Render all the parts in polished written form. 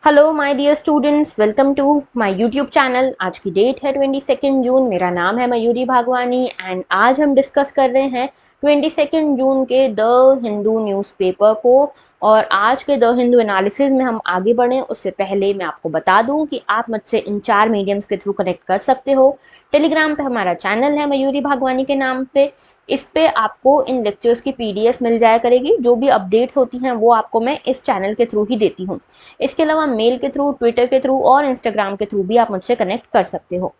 Hello my dear students, welcome to my YouTube channel. आज की date है 22 जून। मेरा नाम है मयूरी भागवानी एंड आज हम डिस्कस कर रहे हैं 22 जून के द हिंदू न्यूज़पेपर को। और आज के द हिंदू एनालिसिस में हम आगे बढ़ें उससे पहले मैं आपको बता दूं कि आप मुझसे इन 4 मीडियम्स के थ्रू कनेक्ट कर सकते हो। टेलीग्राम पे हमारा चैनल है मयूरी भागवानी के नाम पे। इस पे आपको इन लेक्चर्स की पीडीएफ मिल जाया करेगी। जो भी अपडेट्स होती हैं वो आपको मैं इस चैनल के थ्रू ही देती हूँ। इसके अलावा मेल के थ्रू, ट्विटर के थ्रू और इंस्टाग्राम के थ्रू भी आप मुझसे कनेक्ट कर सकते हो।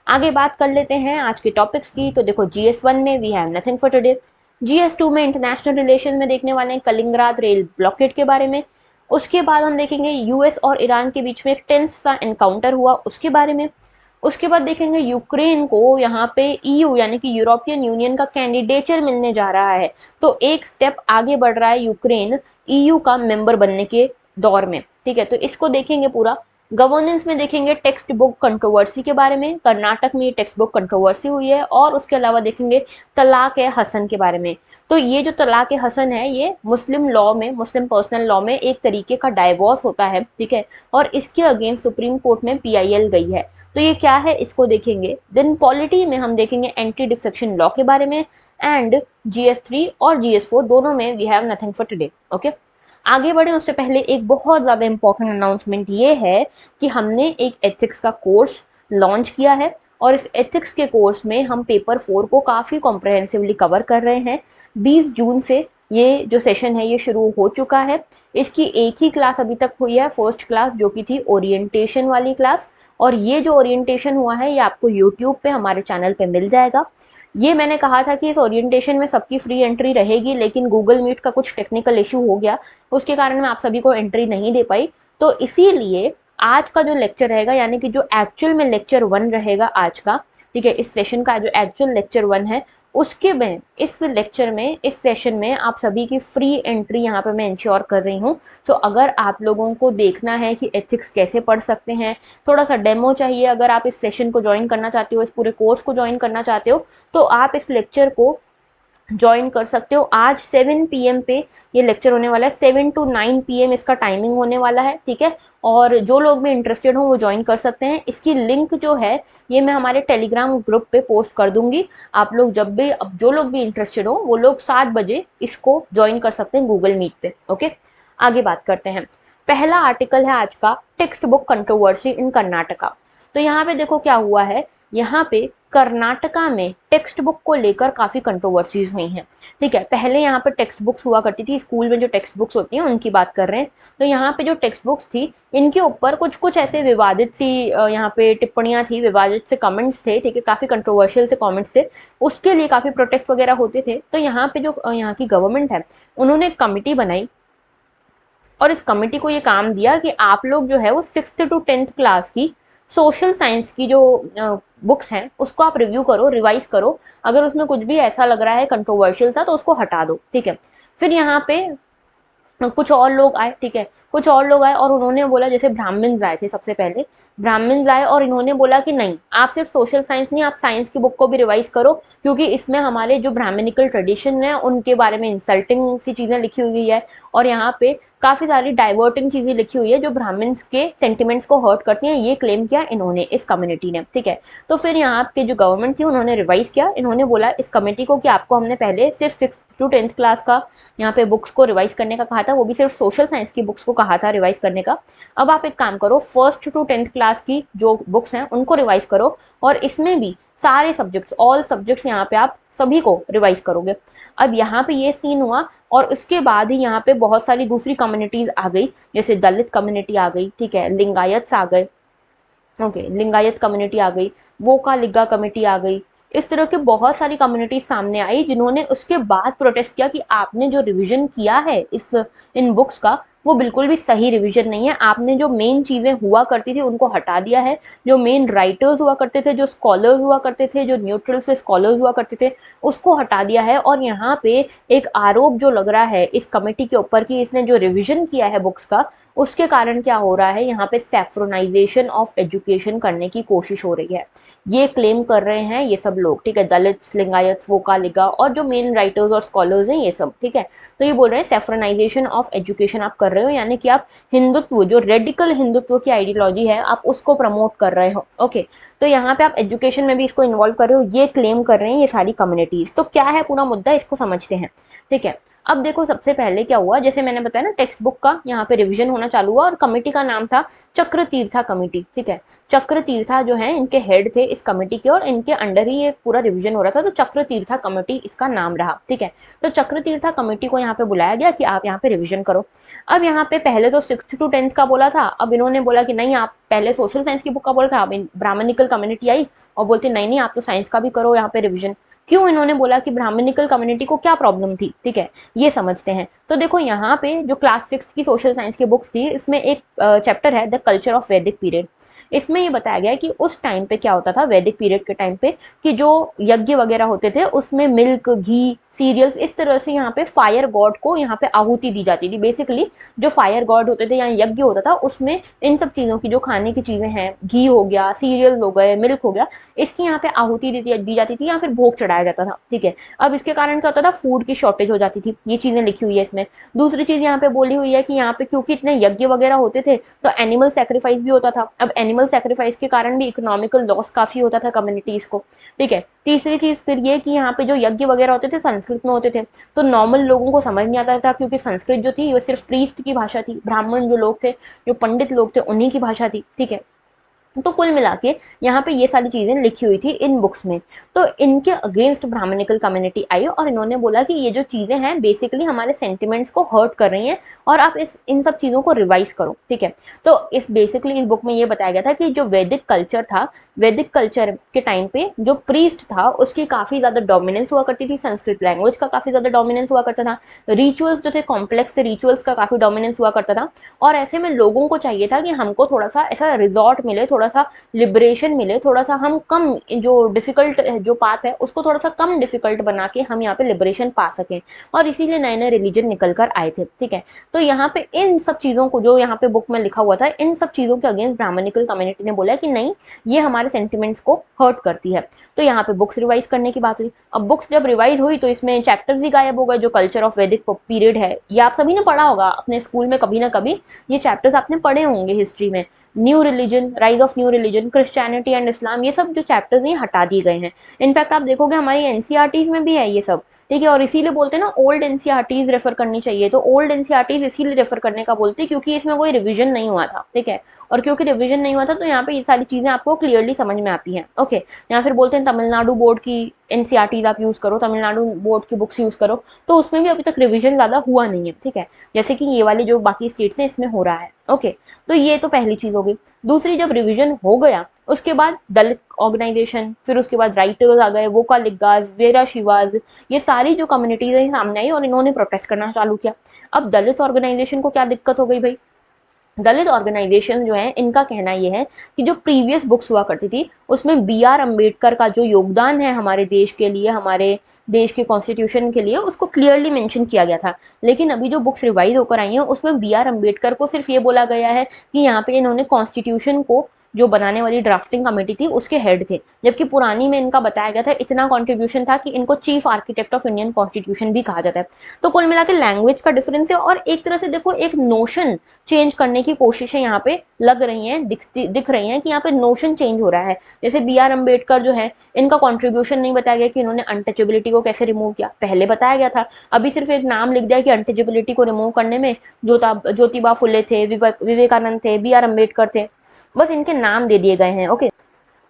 आगे बात कर लेते हैं आज के टॉपिक्स की। तो देखो, GS1 में we have nothing for today. GS2 में इंटरनेशनल रिलेशन में देखने वाले हैं कलिंगराद रेल ब्लॉकेड के बारे में। उसके बाद हम देखेंगे यूएस और ईरान के बीच में एक टेंस सा एनकाउंटर हुआ, उसके बारे में। उसके बाद देखेंगे यूक्रेन को यहाँ पे EU यानी कि यूरोपियन यूनियन का कैंडिडेचर मिलने जा रहा है। तो एक स्टेप आगे बढ़ रहा है यूक्रेन EU का मेंबर बनने के दौर में। ठीक है, तो इसको देखेंगे पूरा। गवर्नेंस में देखेंगे टेक्स्ट बुक कंट्रोवर्सी के बारे में, कर्नाटक में ये टेक्स्ट बुक कंट्रोवर्सी हुई है। और उसके अलावा देखेंगे तलाक ए हसन के बारे में। तो ये जो तलाक ए हसन है, ये मुस्लिम लॉ में, मुस्लिम पर्सनल लॉ में एक तरीके का डाइवोर्स होता है। ठीक है, और इसके अगेंस्ट सुप्रीम कोर्ट में PIL गई है। तो ये क्या है, इसको देखेंगे। देन पॉलिटी में हम देखेंगे एंटी डिफेक्शन लॉ के बारे में। एंड GS3 और GS4 दोनों में we have nothing for today. Okay, आगे बढ़े उससे पहले एक बहुत ज़्यादा इंपॉर्टेंट अनाउंसमेंट ये है कि हमने एक एथिक्स का कोर्स लॉन्च किया है। और इस एथिक्स के कोर्स में हम पेपर 4 को काफ़ी कॉम्प्रहेंसिवली कवर कर रहे हैं। 20 जून से ये जो सेशन है ये शुरू हो चुका है। इसकी एक ही क्लास अभी तक हुई है, फर्स्ट क्लास, जो कि थी ओरिएंटेशन वाली क्लास। और ये जो ओरिएंटेशन हुआ है ये आपको यूट्यूब पे हमारे चैनल पे मिल जाएगा। ये मैंने कहा था कि इस ओरिएंटेशन में सबकी फ्री एंट्री रहेगी, लेकिन गूगल मीट का कुछ टेक्निकल इशू हो गया, उसके कारण मैं आप सभी को एंट्री नहीं दे पाई। तो इसीलिए आज का जो लेक्चर रहेगा, यानी कि जो एक्चुअल में लेक्चर 1 रहेगा आज का, ठीक है, इस सेशन का जो एक्चुअल लेक्चर 1 है, उसके में इस लेक्चर में, इस सेशन में आप सभी की फ्री एंट्री यहाँ पे मैं इंश्योर कर रही हूँ। तो अगर आप लोगों को देखना है कि एथिक्स कैसे पढ़ सकते हैं, थोड़ा सा डेमो चाहिए, अगर आप इस सेशन को ज्वाइन करना चाहते हो, इस पूरे कोर्स को ज्वाइन करना चाहते हो, तो आप इस लेक्चर को ज्वाइन कर सकते हो। आज 7 PM पे ये लेक्चर होने वाला है, 7 to 9 PM इसका टाइमिंग होने वाला है। ठीक है, और जो लोग भी इंटरेस्टेड हो वो ज्वाइन कर सकते हैं। इसकी लिंक जो है ये मैं हमारे टेलीग्राम ग्रुप पे पोस्ट कर दूंगी। आप लोग जब भी, अब जो लोग भी इंटरेस्टेड हो वो लोग 7 बजे इसको ज्वाइन कर सकते हैं गूगल मीट पे। ओके, आगे बात करते हैं। पहला आर्टिकल है आज का, टेक्स्ट बुक कंट्रोवर्सी इन कर्नाटका। तो यहाँ पे देखो क्या हुआ है, यहाँ पे कर्नाटका में टेक्स्ट बुक को लेकर काफ़ी कंट्रोवर्सीज हुई हैं। ठीक है, पहले यहाँ पे टेक्स्ट बुक्स हुआ करती थी, स्कूल में जो टेक्स्ट बुक्स होती हैं उनकी बात कर रहे हैं। तो यहाँ पे जो टेक्स्ट बुक्स थी, इनके ऊपर कुछ कुछ ऐसे विवादित सी यहाँ पे टिप्पणियाँ थी, विवादित से कमेंट्स थे। ठीक है, काफ़ी कंट्रोवर्शियल से कमेंट्स थे, उसके लिए काफ़ी प्रोटेस्ट वगैरह होते थे। तो यहाँ पे जो यहाँ की गवर्नमेंट है, उन्होंने एक कमिटी बनाई और इस कमेटी को ये काम दिया कि आप लोग जो है वो 6th to 10th क्लास की सोशल साइंस की जो बुक्स हैं उसको आप रिव्यू करो, रिवाइज करो। अगर उसमें कुछ भी ऐसा लग रहा है कंट्रोवर्शियल सा, तो उसको हटा दो। ठीक है, फिर यहाँ पे कुछ और लोग आए। ठीक है, कुछ और लोग आए और उन्होंने बोला, जैसे ब्राह्मण्स आए थे सबसे पहले, ब्राह्मण्स आए और इन्होंने बोला कि नहीं, आप सिर्फ सोशल साइंस नहीं, आप साइंस की बुक को भी रिवाइज करो, क्योंकि इसमें हमारे जो ब्राह्मणिकल ट्रेडिशन है उनके बारे में इंसल्टिंग सी चीज़ें लिखी हुई है। और यहाँ पे काफ़ी सारी डाइवर्टिंग चीज़ें लिखी हुई है जो ब्राह्मण्स के सेंटिमेंट्स को हर्ट करती हैं, ये क्लेम किया इन्होंने, इस कम्युनिटी ने। ठीक है, तो फिर यहाँ के जो गवर्नमेंट थी उन्होंने रिवाइज किया। इन्होंने बोला इस कमेटी को कि आपको हमने पहले सिर्फ 6th to 10th क्लास का यहाँ पे बुक्स को रिवाइज करने का कहा था, वो भी सिर्फ सोशल साइंस की बुक्स को कहा था रिवाइज करने का। अब आप एक काम करो, 1st to 10th क्लास की जो बुक्स हैं उनको रिवाइज करो, और इसमें भी सारे सब्जेक्ट्स, ऑल सब्जेक्ट्स यहाँ पे आप सभी को रिवाइज करोगे। अब यहाँ पे ये सीन हुआ और उसके बाद ही यहाँ पे बहुत सारी दूसरी कम्युनिटीज आ गई, जैसे दलित कम्युनिटी आ गई। ठीक है, लिंगायत्स आ गए। ओके, लिंगायत कम्युनिटी आ गई, वोका लिग्गा कमेटी आ गई। इस तरह के बहुत सारी कम्युनिटी सामने आई जिन्होंने उसके बाद प्रोटेस्ट किया कि आपने जो रिवीजन किया है इन बुक्स का, वो बिल्कुल भी सही रिवीजन नहीं है। आपने जो मेन चीज़ें हुआ करती थी उनको हटा दिया है, जो मेन राइटर्स हुआ करते थे, जो स्कॉलर्स हुआ करते थे, जो न्यूट्रल से स्कॉलर्स हुआ करते थे, उसको हटा दिया है। और यहाँ पे एक आरोप जो लग रहा है इस कमेटी के ऊपर कि इसने जो रिवीजन किया है बुक्स का, उसके कारण क्या हो रहा है, यहाँ पे सैफ्रोनाइजेशन ऑफ एजुकेशन करने की कोशिश हो रही है, ये क्लेम कर रहे हैं ये सब लोग। ठीक है, दलित, लिंगायत, वोका लिगा और जो मेन राइटर्स और स्कॉलर्स हैं ये सब। ठीक है, तो ये बोल रहे हैं सैफ्रोनाइजेशन ऑफ एजुकेशन आप कर रहे हो, यानी कि आप हिंदुत्व, जो रेडिकल हिंदुत्व की आइडियोलॉजी है, आप उसको प्रमोट कर रहे हो। ओके, तो यहाँ पे आप एजुकेशन में भी इसको इन्वॉल्व कर रहे हो, ये क्लेम कर रहे हैं ये सारी कम्युनिटीज। तो क्या है पूरा मुद्दा, इसको समझते हैं। ठीक है, अब देखो सबसे पहले क्या हुआ, जैसे मैंने बताया ना टेक्स्ट बुक का यहाँ पे रिवीजन होना चालू हुआ, और कमेटी का नाम था चक्र तीर्था कमेटी। ठीक है, चक्र तीर्था जो है इनके हेड थे इस कमेटी के, और इनके अंडर ही ये पूरा रिवीजन हो रहा था, तो चक्र तीर्था कमेटी इसका नाम रहा। ठीक है, तो चक्र तीर्था कमेटी को यहाँ पे बुलाया गया कि आप यहाँ पे रिवीजन करो। अब यहाँ पे पहले तो 6th to 10th का बोला था, अब इन्होंने बोला कि नहीं, आप पहले सोशल साइंस की बुक का बोला था, अब ब्राह्मणिकल कम्युनिटी आई और बोलते नहीं नहीं, आप तो साइंस का भी करो यहाँ पे रिवीजन। क्यों इन्होंने बोला कि ब्राह्मणिकल कम्युनिटी को क्या प्रॉब्लम थी? ठीक है, ये समझते हैं। तो देखो यहाँ पे जो क्लास 6 की सोशल साइंस की बुक्स थी, इसमें एक चैप्टर है द कल्चर ऑफ वैदिक पीरियड। इसमें ये बताया गया है कि उस टाइम पे क्या होता था, वैदिक पीरियड के टाइम पे, कि जो यज्ञ वगैरह होते थे उसमें मिल्क, घी, सीरियल्स, इस तरह से यहाँ पे फायर गॉड को यहाँ पे आहुति दी जाती थी। बेसिकली जो फायर गॉड होते थे या यज्ञ होता था, उसमें इन सब चीज़ों की जो खाने की चीज़ें हैं, घी हो गया, सीरियल हो गए, मिल्क हो गया, इसकी यहाँ पे आहुति दी जाती थी या फिर भोग चढ़ाया जाता था। ठीक है, अब इसके कारण क्या होता था, फूड की शॉर्टेज हो जाती थी। ये चीज़ें लिखी हुई है इसमें। दूसरी चीज़ यहाँ पे बोली हुई है कि यहाँ पे क्योंकि इतने यज्ञ वगैरह होते थे, तो एनिमल सेक्रीफाइस भी होता था। अब एनिमल सेक्रीफाइस के कारण भी इकोनॉमिकल लॉस काफ़ी होता था कम्युनिटीज़ को। ठीक है, तीसरी चीज़ फिर ये कि यहाँ पे जो यज्ञ वगैरह होते थे संस्कृत में होते थे, तो नॉर्मल लोगों को समझ नहीं आता था, क्योंकि संस्कृत जो थी वो सिर्फ प्रीस्ट की भाषा थी, ब्राह्मण जो लोग थे, जो पंडित लोग थे, उन्हीं की भाषा थी। ठीक है, तो कुल मिला के यहाँ पे ये सारी चीज़ें लिखी हुई थी इन बुक्स में। तो इनके अगेंस्ट ब्राह्मणिकल कम्युनिटी आई और इन्होंने बोला कि ये जो चीज़ें हैं बेसिकली हमारे सेंटिमेंट्स को हर्ट कर रही हैं, और आप इन सब चीज़ों को रिवाइज करो। ठीक है, तो इस बेसिकली इस बुक में ये बताया गया था कि जो वैदिक कल्चर था, वैदिक कल्चर के टाइम पे जो प्रीस्ट था उसकी काफ़ी ज़्यादा डोमिनेंस हुआ करती थी, संस्कृत लैंग्वेज का काफ़ी ज़्यादा डोमिनेंस हुआ करता था, रिचुअल्स जो थे कॉम्प्लेक्स रिचुअल्स का काफ़ी डोमिनेंस हुआ करता था। और ऐसे में लोगों को चाहिए था कि हमको थोड़ा सा ऐसा रिजॉर्ट मिले, थोड़ा सा लिबरेशन मिले, थोड़ा सा हम कम जो डिफिकल्ट जो पाथ है उसको थोड़ा सा कम डिफिकल्ट बना के हम यहाँ पे लिबरेशन पा सकें, और इसीलिए नए नए रिलीजन निकल कर आए थे। ठीक है, तो यहाँ पे इन सब चीज़ों को जो यहाँ पे बुक में लिखा हुआ था, इन सब चीज़ों के अगेंस्ट ब्राह्मणिकल कम्युनिटी ने बोला कि नहीं, ये हमारे सेंटिमेंट्स को हर्ट करती है। तो यहाँ पे बुक्स रिवाइज करने की बात हुई। अब बुक्स जब रिवाइज हुई तो इसमें चैप्टर्स ही गायब हो गए। जो कल्चर ऑफ वैदिक पीरियड है, ये आप सभी ने पढ़ा होगा अपने स्कूल में, कभी ना कभी ये चैप्टर्स आपने पढ़े होंगे हिस्ट्री में। New religion, rise of new religion, Christianity and Islam, ये सब जो चैप्टर्स हैं हटा दिए गए हैं। इनफैक्ट आप देखोगे हमारी एनसीईआरटीज में भी है ये सब। ठीक है, और इसीलिए बोलते हैं ना ओल्ड एनसीईआरटीज रेफर करनी चाहिए। तो ओल्ड एनसीईआरटीज इसीलिए रेफर करने का बोलते हैं क्योंकि इसमें कोई रिवीजन नहीं हुआ था। ठीक है, और क्योंकि रिवीजन नहीं हुआ था तो यहाँ पे ये सारी चीजें आपको क्लियरली समझ में आती हैं। ओके, या फिर बोलते हैं तमिलनाडु बोर्ड की एनसीईआरटीज आप यूज करो, तमिलनाडु बोर्ड की बुक्स यूज करो, तो उसमें भी अभी तक रिवीजन ज्यादा हुआ नहीं है। ठीक है, जैसे कि ये वाली जो बाकी स्टेट्स हैं इसमें हो रहा है। ओके, तो ये तो पहली चीज हो गई। दूसरी, जब रिवीजन हो गया उसके बाद दलित ऑर्गेनाइजेशन, फिर उसके बाद राइटर्स आ गए, वोकालिगास, वीरा शिवाज, ये सारी जो कम्युनिटीज हैं सामने आई और इन्होंने प्रोटेस्ट करना चालू किया। अब दलित ऑर्गेनाइजेशन को क्या दिक्कत हो गई भाई? दलित ऑर्गेनाइजेशन जो है इनका कहना ये है कि जो प्रीवियस बुक्स हुआ करती थी उसमें बी आर अम्बेडकर का जो योगदान है हमारे देश के लिए, हमारे देश के कॉन्स्टिट्यूशन के लिए, उसको क्लियरली मेंशन किया गया था। लेकिन अभी जो बुक्स रिवाइज होकर आई हैं उसमें बी आर अम्बेडकर को सिर्फ ये बोला गया है कि यहाँ पे इन्होंने कॉन्स्टिट्यूशन को, जो बनाने वाली ड्राफ्टिंग कमेटी थी उसके हेड थे, जबकि पुरानी में इनका बताया गया था इतना कंट्रीब्यूशन था कि इनको chief architect of Indian constitution भी कहा जाता है। तो कुल मिला के लैंग्वेज का डिफरेंस है, और एक तरह से देखो एक नोशन चेंज करने की कोशिशें यहाँ पे लग रही हैं, दिख रही हैं कि यहाँ पे नोशन चेंज हो रहा है। जैसे बी आर अम्बेडकर जो है, इनका कॉन्ट्रीब्यूशन नहीं बताया गया कि इन्होंने अनटचेबिलिटी को कैसे रिमूव किया, पहले बताया गया था। अभी सिर्फ एक नाम लिख दिया कि अनटचेबिलिटी को रिमूव करने में ज्योतिबा फुले थे, विवेकानंद थे, बी आर अम्बेडकर थे, बस इनके नाम दे दिए गए हैं। ओके,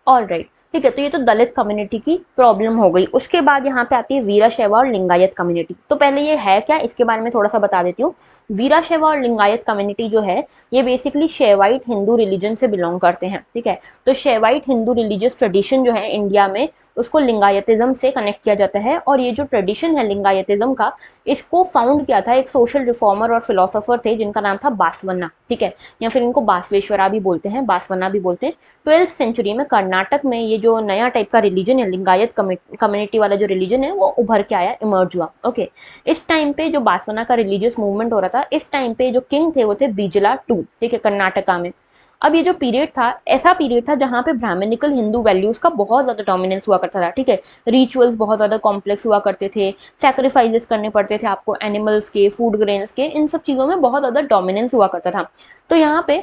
ऑल राइट, ठीक है, तो ये तो दलित कम्युनिटी की प्रॉब्लम हो गई। उसके बाद यहाँ पे आती है वीराशैव और लिंगायत कम्युनिटी। तो पहले ये है क्या, इसके बारे में थोड़ा सा बता देती हूँ। वीराशैव और लिंगायत कम्युनिटी जो है ये बेसिकली शैवाइट हिंदू रिलीजन से बिलोंग करते हैं। ठीक है, तो शैवाइट हिंदू रिलीजियस ट्रेडिशन जो है इंडिया में, उसको लिंगायतिज्म से कनेक्ट किया जाता है। और ये जो ट्रेडिशन है लिंगायतिज्म का, इसको फाउंड किया था एक सोशल रिफॉर्मर और फिलोसोफर थे जिनका नाम था बासवन्ना। ठीक है, या फिर इनको बासवेश्वरा भी बोलते हैं, बासवन्ना भी बोलते हैं। 12th सेंचुरी में कर्नाटक में ये जो नया टाइप का रिलीजन है, लिंगायत कम्युनिटी वाला जो रिलीजन है, वो उभर के आया, इमर्ज हुआ। ओके, इस टाइम पे जो बासवन्ना का रिलीजियस मूवमेंट हो रहा था, इस टाइम पे जो किंग थे वो थे बिजला टू। ठीक है, कर्नाटका में। अब ये जो पीरियड था, ऐसा पीरियड था जहाँ पे ब्राह्मणिकल हिंदू वैल्यूज का बहुत ज़्यादा डोमिनेंस हुआ करता था, ठीक है। रिचुअल्स बहुत ज़्यादा कॉम्प्लेक्स हुआ करते थे, सैक्रिफाइसेस करने पड़ते थे आपको एनिमल्स के, फूड ग्रेन्स के, इन सब चीज़ों में बहुत ज़्यादा डोमिनेंस हुआ करता था। तो यहाँ पे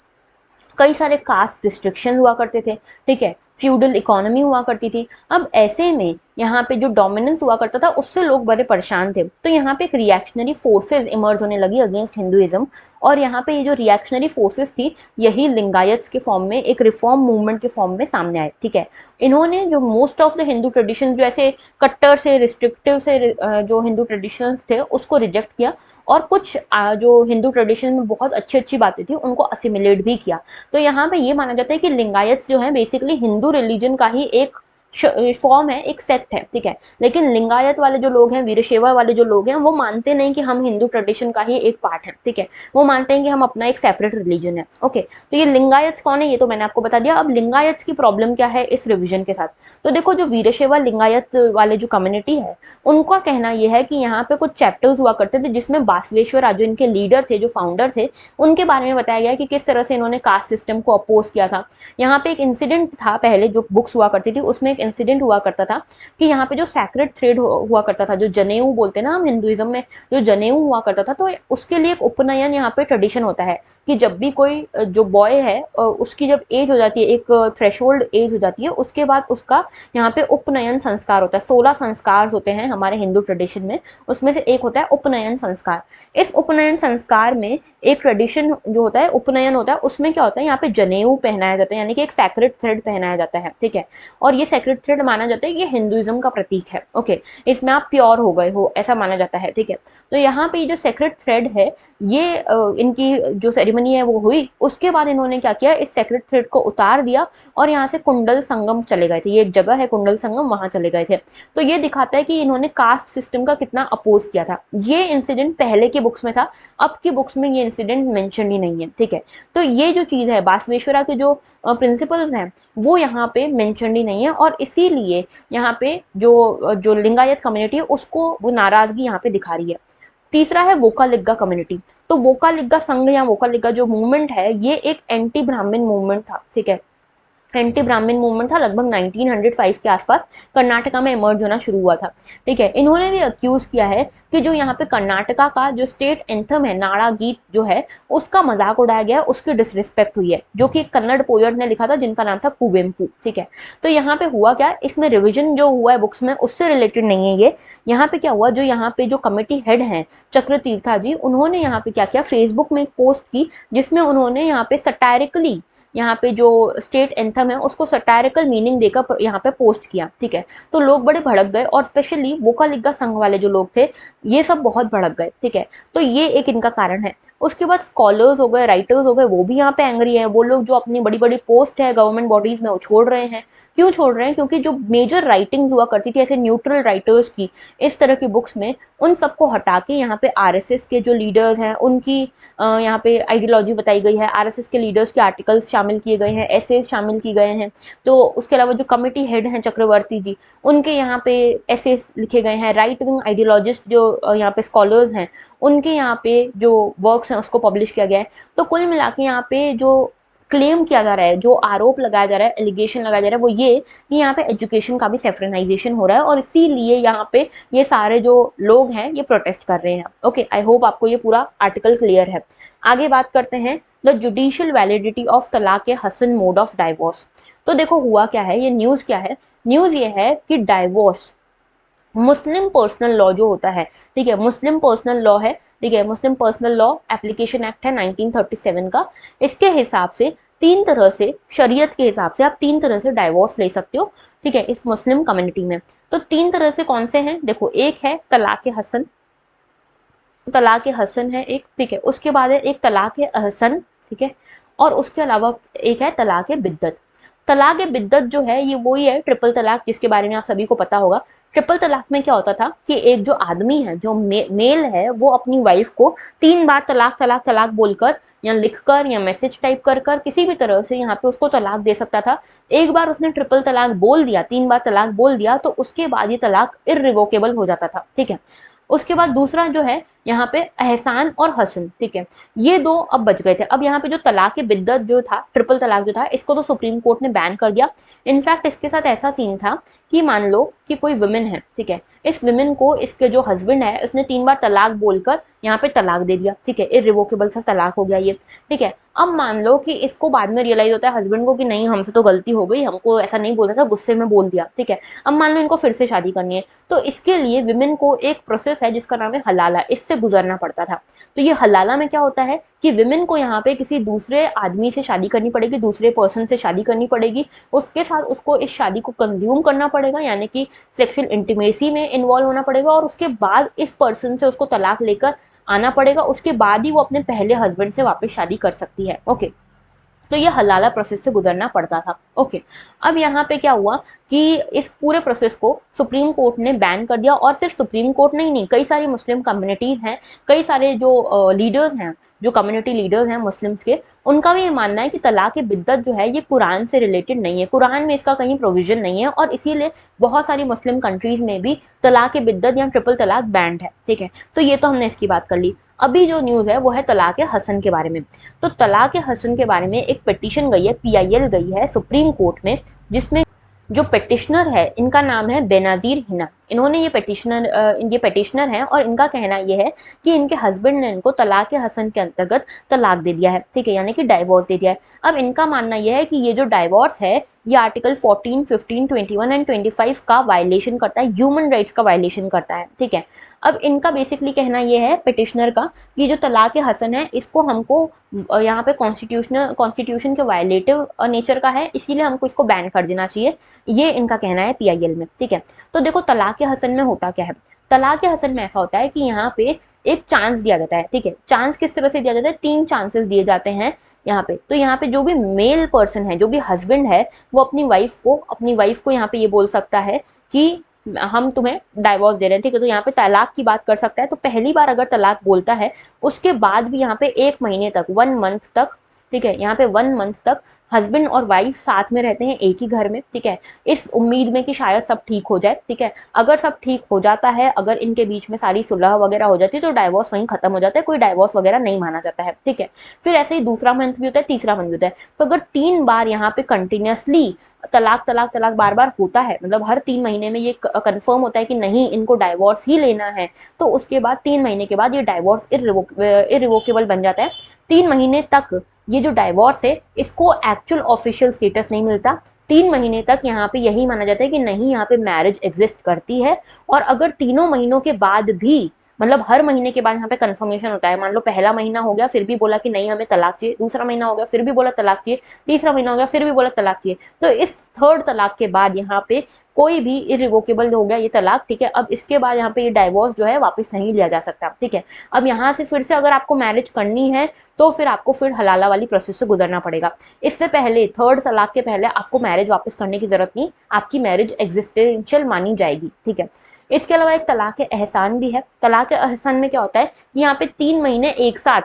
कई सारे कास्ट रिस्ट्रिक्शन हुआ करते थे, ठीक है, फ्यूडल इकोनॉमी हुआ करती थी। अब ऐसे में यहाँ पे जो डोमिनेंस हुआ करता था उससे लोग बड़े परेशान थे। तो यहाँ पे एक रिएक्शनरी फोर्सेज इमर्ज होने लगी अगेंस्ट हिंदुइज्म, और यहाँ पे ये जो रिएक्शनरी फोर्सेज थी यही लिंगायत्स के फॉर्म में, एक रिफॉर्म मूवमेंट के फॉर्म में सामने आए, ठीक है। इन्होंने जो most of the Hindu tradition, जो ऐसे कट्टर से रिस्ट्रिक्टिव से जो हिंदू ट्रेडिशंस थे उसको रिजेक्ट किया, और कुछ जो हिंदू ट्रेडिशन में बहुत अच्छी अच्छी बातें थी उनको असिमिलेट भी किया। तो यहाँ पे ये माना जाता है कि लिंगायत जो है बेसिकली हिंदू रिलीजन का ही एक फॉर्म है, एक सेक्ट है, ठीक है। लेकिन लिंगायत वाले जो लोग हैं, वीरशैव वाले जो लोग हैं, वो मानते नहीं कि हम हिंदू ट्रेडिशन का ही एक पार्ट है, ठीक है। वो मानते हैं कि हम अपना एक सेपरेट रिलीजन है। ओके, तो ये लिंगायत कौन है ये तो मैंने आपको बता दिया। अब लिंगायत की प्रॉब्लम क्या है इस रिविजन के साथ, तो देखो जो वीरशैव लिंगायत वाले जो कम्युनिटी है उनका कहना यह है कि यहाँ पे कुछ चैप्टर्स हुआ करते थे जिसमें बासवेश्वर जो इनके लीडर थे, जो फाउंडर थे, उनके बारे में बताया गया कि किस तरह से इन्होंने कास्ट सिस्टम को अपोज किया था। यहाँ पे एक इंसिडेंट था, पहले जो बुक्स हुआ करती थी उसमें एक इंसिडेंट हुआ करता था कि यहाँ पे जो सैक्रेड थ्रेड हुआ करता था, जो जनेऊ बोलते हैं ना हम हिंदुइज्म में, जो जनेऊ हुआ करता था, तो उसके लिए एक उपनयन यहाँ पे ट्रेडिशन होता है कि जब भी कोई जो बॉय है उसकी जब एज हो जाती है, एक थ्रेशोल्ड एज हो जाती है, उसके बाद उसका यहाँ पे उपनयन संस्कार होता है। 16 संस्कार होते हैं हमारे हिंदू ट्रेडिशन में, उसमें से एक होता है उपनयन संस्कार। इस उपनयन संस्कार में एक ट्रेडिशन जो होता है, उपनयन होता है, उसमें क्या होता है, यहाँ पे जनेऊ पहनाया जाता है, यानी कि एक सैक्रेड थ्रेड पहनाया जाता है, ठीक है। और ये सैक्रेड थ्रेड माना जाता है कि ये हिंदुइज्म का प्रतीक है। ओके, इसमें आप प्योर हो गए हो ऐसा माना जाता है, ठीक है। तो यहाँ पे जो सैक्रेड थ्रेड है, ये इनकी जो सेरेमनी है वो हुई, उसके बाद इन्होंने क्या किया, इस सैक्रेड थ्रेड को उतार दिया और यहाँ से कुंडल संगम चले गए थे। ये एक जगह है कुंडल संगम, वहां चले गए थे। तो ये दिखाता है कि इन्होंने कास्ट सिस्टम का कितना अपोज किया था। ये इंसिडेंट पहले की बुक्स में था, अब की बुक्स में ये इंसिडेंट मेंशन ही नहीं है, ठीक है। तो ये जो चीज है, बासवेश्वरा के जो प्रिंसिपल्स हैं वो यहाँ पे मेंशन ही नहीं है, और इसीलिए यहाँ पे जो जो लिंगायत कम्युनिटी है उसको वो नाराजगी यहाँ पे दिखा रही है। तीसरा है वोकालिग्गा कम्युनिटी। तो वोकालिग्गा संघ या वोकालिग्गा जो मूवमेंट है ये एक एंटी ब्राह्मण मूवमेंट था, ठीक है। एंटी ब्राह्मण मूवमेंट था, लगभग 1905 के आसपास कर्नाटका में इमर्ज होना शुरू हुआ था, ठीक है। इन्होंने भी अक्यूज किया है कि जो यहाँ पे कर्नाटका का जो स्टेट एंथम है, नाड़ा गीत जो है, उसका मजाक उड़ाया गया, उसकी डिसरिस्पेक्ट हुई है, जो कि एक कन्नड़ पोएट ने लिखा था जिनका नाम था कुवेम्पू, ठीक है। तो यहाँ पे हुआ क्या, इसमें रिविजन जो हुआ है बुक्स में उससे रिलेटेड नहीं है ये। यहाँ पे क्या हुआ, जो यहाँ पे जो कमेटी हेड है चक्र तीर्था जी, उन्होंने यहाँ पे क्या किया, फेसबुक में एक पोस्ट की जिसमें उन्होंने यहाँ पे सटायरिकली यहाँ पे जो स्टेट एंथम है उसको सटायरिकल मीनिंग देकर यहाँ पे पोस्ट किया, ठीक है। तो लोग बड़े भड़क गए, और स्पेशली वोकालिग्गा संघ वाले जो लोग थे ये सब बहुत भड़क गए, ठीक है। तो ये एक इनका कारण है। उसके बाद स्कॉलर्स हो गए, राइटर्स हो गए, वो भी यहाँ पे एंग्री हैं। वो लोग जो अपनी बड़ी बड़ी पोस्ट है गवर्नमेंट बॉडीज में वो छोड़ रहे हैं। क्यों छोड़ रहे हैं, क्योंकि जो मेजर राइटिंग हुआ करती थी ऐसे न्यूट्रल राइटर्स की इस तरह की बुक्स में, उन सबको हटा के यहाँ पे आरएसएस के जो लीडर्स हैं उनकी यहाँ पे आइडियोलॉजी बताई गई है, आरएसएस के लीडर्स के आर्टिकल्स शामिल किए गए हैं, एसेज शामिल किए गए हैं। तो उसके अलावा जो कमिटी हेड हैं चक्रवर्ती जी, उनके यहाँ पे एसेज लिखे गए हैं। राइट विंग आइडियोलॉजिस्ट जो यहाँ पे स्कॉलर्स हैं उनके यहाँ पे जो वर्क्स हैं उसको पब्लिश किया गया है। तो कुल मिला के यहाँ पे जो क्लेम किया जा रहा है, जो आरोप लगाया जा रहा है, एलिगेशन लगाया जा रहा है, वो ये कि यहाँ पे एजुकेशन का भी सेफ्रेनाइजेशन हो रहा है, और इसीलिए यहाँ पे ये सारे जो लोग हैं ये प्रोटेस्ट कर रहे हैं। ओके, आई होप आपको ये पूरा आर्टिकल क्लियर है। आगे बात करते हैं द जुडिशियल वैलिडिटी ऑफ तलाक हसन मोड ऑफ डाइवोर्स। तो देखो हुआ क्या है, ये न्यूज क्या है, न्यूज ये है कि डाइवोर्स मुस्लिम पर्सनल लॉ जो होता है, ठीक है, मुस्लिम पर्सनल लॉ है, ठीक है, मुस्लिम पर्सनल लॉ एप्लीकेशन एक्ट है 1937 का। इसके हिसाब से तीन तरह से, शरीयत के हिसाब से आप तीन तरह से डाइवोर्स ले सकते हो, ठीक है, इस मुस्लिम कम्युनिटी में। तो तीन तरह से कौन से हैं, देखो, एक है तलाक हसन, तलाक हसन है एक, ठीक है। उसके बाद है एक तलाक अहसन, ठीक है। और उसके अलावा एक है तलाक बिद्दत। तलाक बिद्दत जो है ये वही है ट्रिपल तलाक, जिसके बारे में आप सभी को पता होगा। ट्रिपल तलाक में क्या होता था कि एक जो आदमी है, जो मेल है, वो अपनी वाइफ को 3 बार तलाक तलाक तलाक बोलकर या लिखकर या मैसेज टाइप कर कर किसी भी तरह से यहाँ पे उसको तलाक दे सकता था। एक बार उसने ट्रिपल तलाक बोल दिया, 3 बार तलाक बोल दिया, तो उसके बाद ये तलाक इररिवोकेबल हो जाता था, ठीक है। उसके बाद दूसरा जो है यहाँ पे एहसान और हसन, ठीक है, ये दो अब बच गए थे। अब यहाँ पे जो तलाक बिद्दत जो था, ट्रिपल तलाक जो था, इसको तो सुप्रीम कोर्ट ने बैन कर दिया। इनफैक्ट इसके साथ ऐसा सीन था कि मान लो कि कोई वुमेन है, ठीक है, इस वुमेन को इसके जो हस्बैंड है उसने 3 बार तलाक बोलकर यहाँ पे तलाक दे दिया, ठीक है, इर्रिवोकेबल सा तलाक हो गया ये, ठीक है। अब मान लो कि इसको बाद में रियलाइज होता है हस्बैंड को कि नहीं हमसे तो गलती हो गई, हमको ऐसा नहीं बोलना था, गुस्से में बोल दिया, ठीक है। अब मान लो इनको फिर से शादी करनी है, तो इसके लिए विमेन को एक प्रोसेस है जिसका नाम है हलाला, इससे गुजरना पड़ता था। तो ये हलाला में क्या होता है कि विमेन को यहाँ पे किसी दूसरे आदमी से शादी करनी पड़ेगी, दूसरे पर्सन से शादी करनी पड़ेगी, उसके साथ उसको इस शादी को कंज्यूम करना पड़ेगा, यानी कि सेक्सुअल इंटीमेसी में इन्वॉल्व होना पड़ेगा, और उसके बाद इस पर्सन से उसको तलाक लेकर आना पड़ेगा, उसके बाद ही वो अपने पहले हस्बैंड से वापस शादी कर सकती है। ओके, तो ये हलाला प्रोसेस से गुजरना पड़ता था। ओके, अब यहाँ पे क्या हुआ कि इस पूरे प्रोसेस को सुप्रीम कोर्ट ने बैन कर दिया, और सिर्फ सुप्रीम कोर्ट नहीं, कई सारी मुस्लिम कम्युनिटीज हैं, कई सारे जो लीडर्स हैं, जो कम्युनिटी लीडर्स हैं मुस्लिम्स के, उनका भी ये मानना है कि तलाक बिद्दत जो है ये कुरान से रिलेटेड नहीं है, कुरान में इसका कहीं प्रोविजन नहीं है, और इसीलिए बहुत सारी मुस्लिम कंट्रीज में भी तलाक बिद्दत या ट्रिपल तलाक बैंड है, ठीक है। तो ये तो हमने इसकी बात कर ली। अभी जो न्यूज़ है वो है तलाक हसन के बारे में। तो तलाक हसन के बारे में एक पिटीशन गई है, पीआईएल गई है सुप्रीम कोर्ट में, जिसमें जो पिटिशनर है इनका नाम है बेनज़ीर हिना। इन्होंने ये पिटिशनर हैं, और इनका कहना ये है कि इनके हस्बैंड ने इनको तलाक हसन के अंतर्गत तलाक दे दिया है, ठीक है, यानी कि डाइवोर्स दे दिया है। अब इनका मानना यह है कि ये जो डाइवोर्स है ये आर्टिकल 14, 15, 21 एंड 25 का वायलेशन करता है, ह्यूमन राइट्स का वायलेशन करता है, ठीक है। अब इनका बेसिकली कहना यह है पिटिशनर का कि जो तलाक हसन है इसको हमको यहाँ पे कॉन्स्टिट्यूशन के वायलेटिव नेचर का है, इसीलिए हमको इसको बैन कर देना चाहिए, ये इनका कहना है पीआईएल में, ठीक है। तो देखो तलाक हसन में होता क्या है, तलाक हसन में ऐसा होता है कि यहाँ पे एक चांस दिया जाता है, ठीक है। चांस किस तरह से दिया जाता है, 3 चांसेस दिए जाते हैं यहाँ पे। तो यहाँ पे जो भी मेल पर्सन है, जो भी हस्बैंड है, वो अपनी वाइफ को यहाँ पे ये बोल सकता है कि हम तुम्हें डाइवोर्स दे रहे हैं, ठीक है। तो यहाँ पे तलाक की बात कर सकता है। तो पहली बार अगर तलाक बोलता है, उसके बाद भी यहाँ पे 1 महीने तक, 1 मंथ तक, ठीक है, यहाँ पे 1 मंथ तक हस्बैंड और वाइफ साथ में रहते हैं एक ही घर में, ठीक है, इस उम्मीद में कि शायद सब ठीक हो जाए, ठीक है। अगर सब ठीक हो जाता है, अगर इनके बीच में सारी सुलह वगैरह हो जाती है, तो डाइवोर्स वहीं खत्म हो जाता है, कोई डाइवोर्स वगैरह नहीं माना जाता है, ठीक है। फिर ऐसे ही दूसरा मंथ भी होता है, तीसरा मंथ भी होता है। तो अगर 3 बार यहाँ पे कंटिन्यूसली तलाक तलाक तलाक बार बार होता है, मतलब हर 3 महीने में ये कंफर्म होता है कि नहीं इनको डाइवोर्स ही लेना है, तो उसके बाद 3 महीने के बाद ये डाइवोर्स इरिवोकेबल बन जाता है। 3 महीने तक ये जो डाइवोर्स है इसको एक्चुअल ऑफिशियल स्टेटस नहीं मिलता। 3 महीने तक यहाँ पे यही माना जाता है कि नहीं यहाँ पे मैरिज एग्जिस्ट करती है। और अगर तीनों महीनों के बाद भी, मतलब हर महीने के बाद यहाँ पे कंफर्मेशन होता है, मान लो पहला महीना हो गया फिर भी बोला कि नहीं हमें तलाक चाहिए, दूसरा महीना हो गया फिर भी बोला तलाक चाहिए, तीसरा महीना हो गया फिर भी बोला तलाक चाहिए, तो इस 3rd तलाक के बाद यहाँ पे कोई भी इरिवोकेबल हो गया ये तलाक, ठीक है। अब इसके बाद यहाँ पे ये डाइवोर्स जो है वापस नहीं लिया जा सकता, ठीक है। अब यहाँ से फिर से अगर आपको मैरिज करनी है तो फिर आपको फिर हलाला वाली प्रोसेस से गुजरना पड़ेगा। इससे पहले 3rd तलाक के पहले आपको मैरिज वापस करने की जरूरत नहीं, आपकी मैरिज एग्जिस्टेंशियल मानी जाएगी, ठीक है। इसके अलावा एक तलाक एहसान भी है। तलाक एहसान में क्या होता है, यहाँ पे 3 महीने एक साथ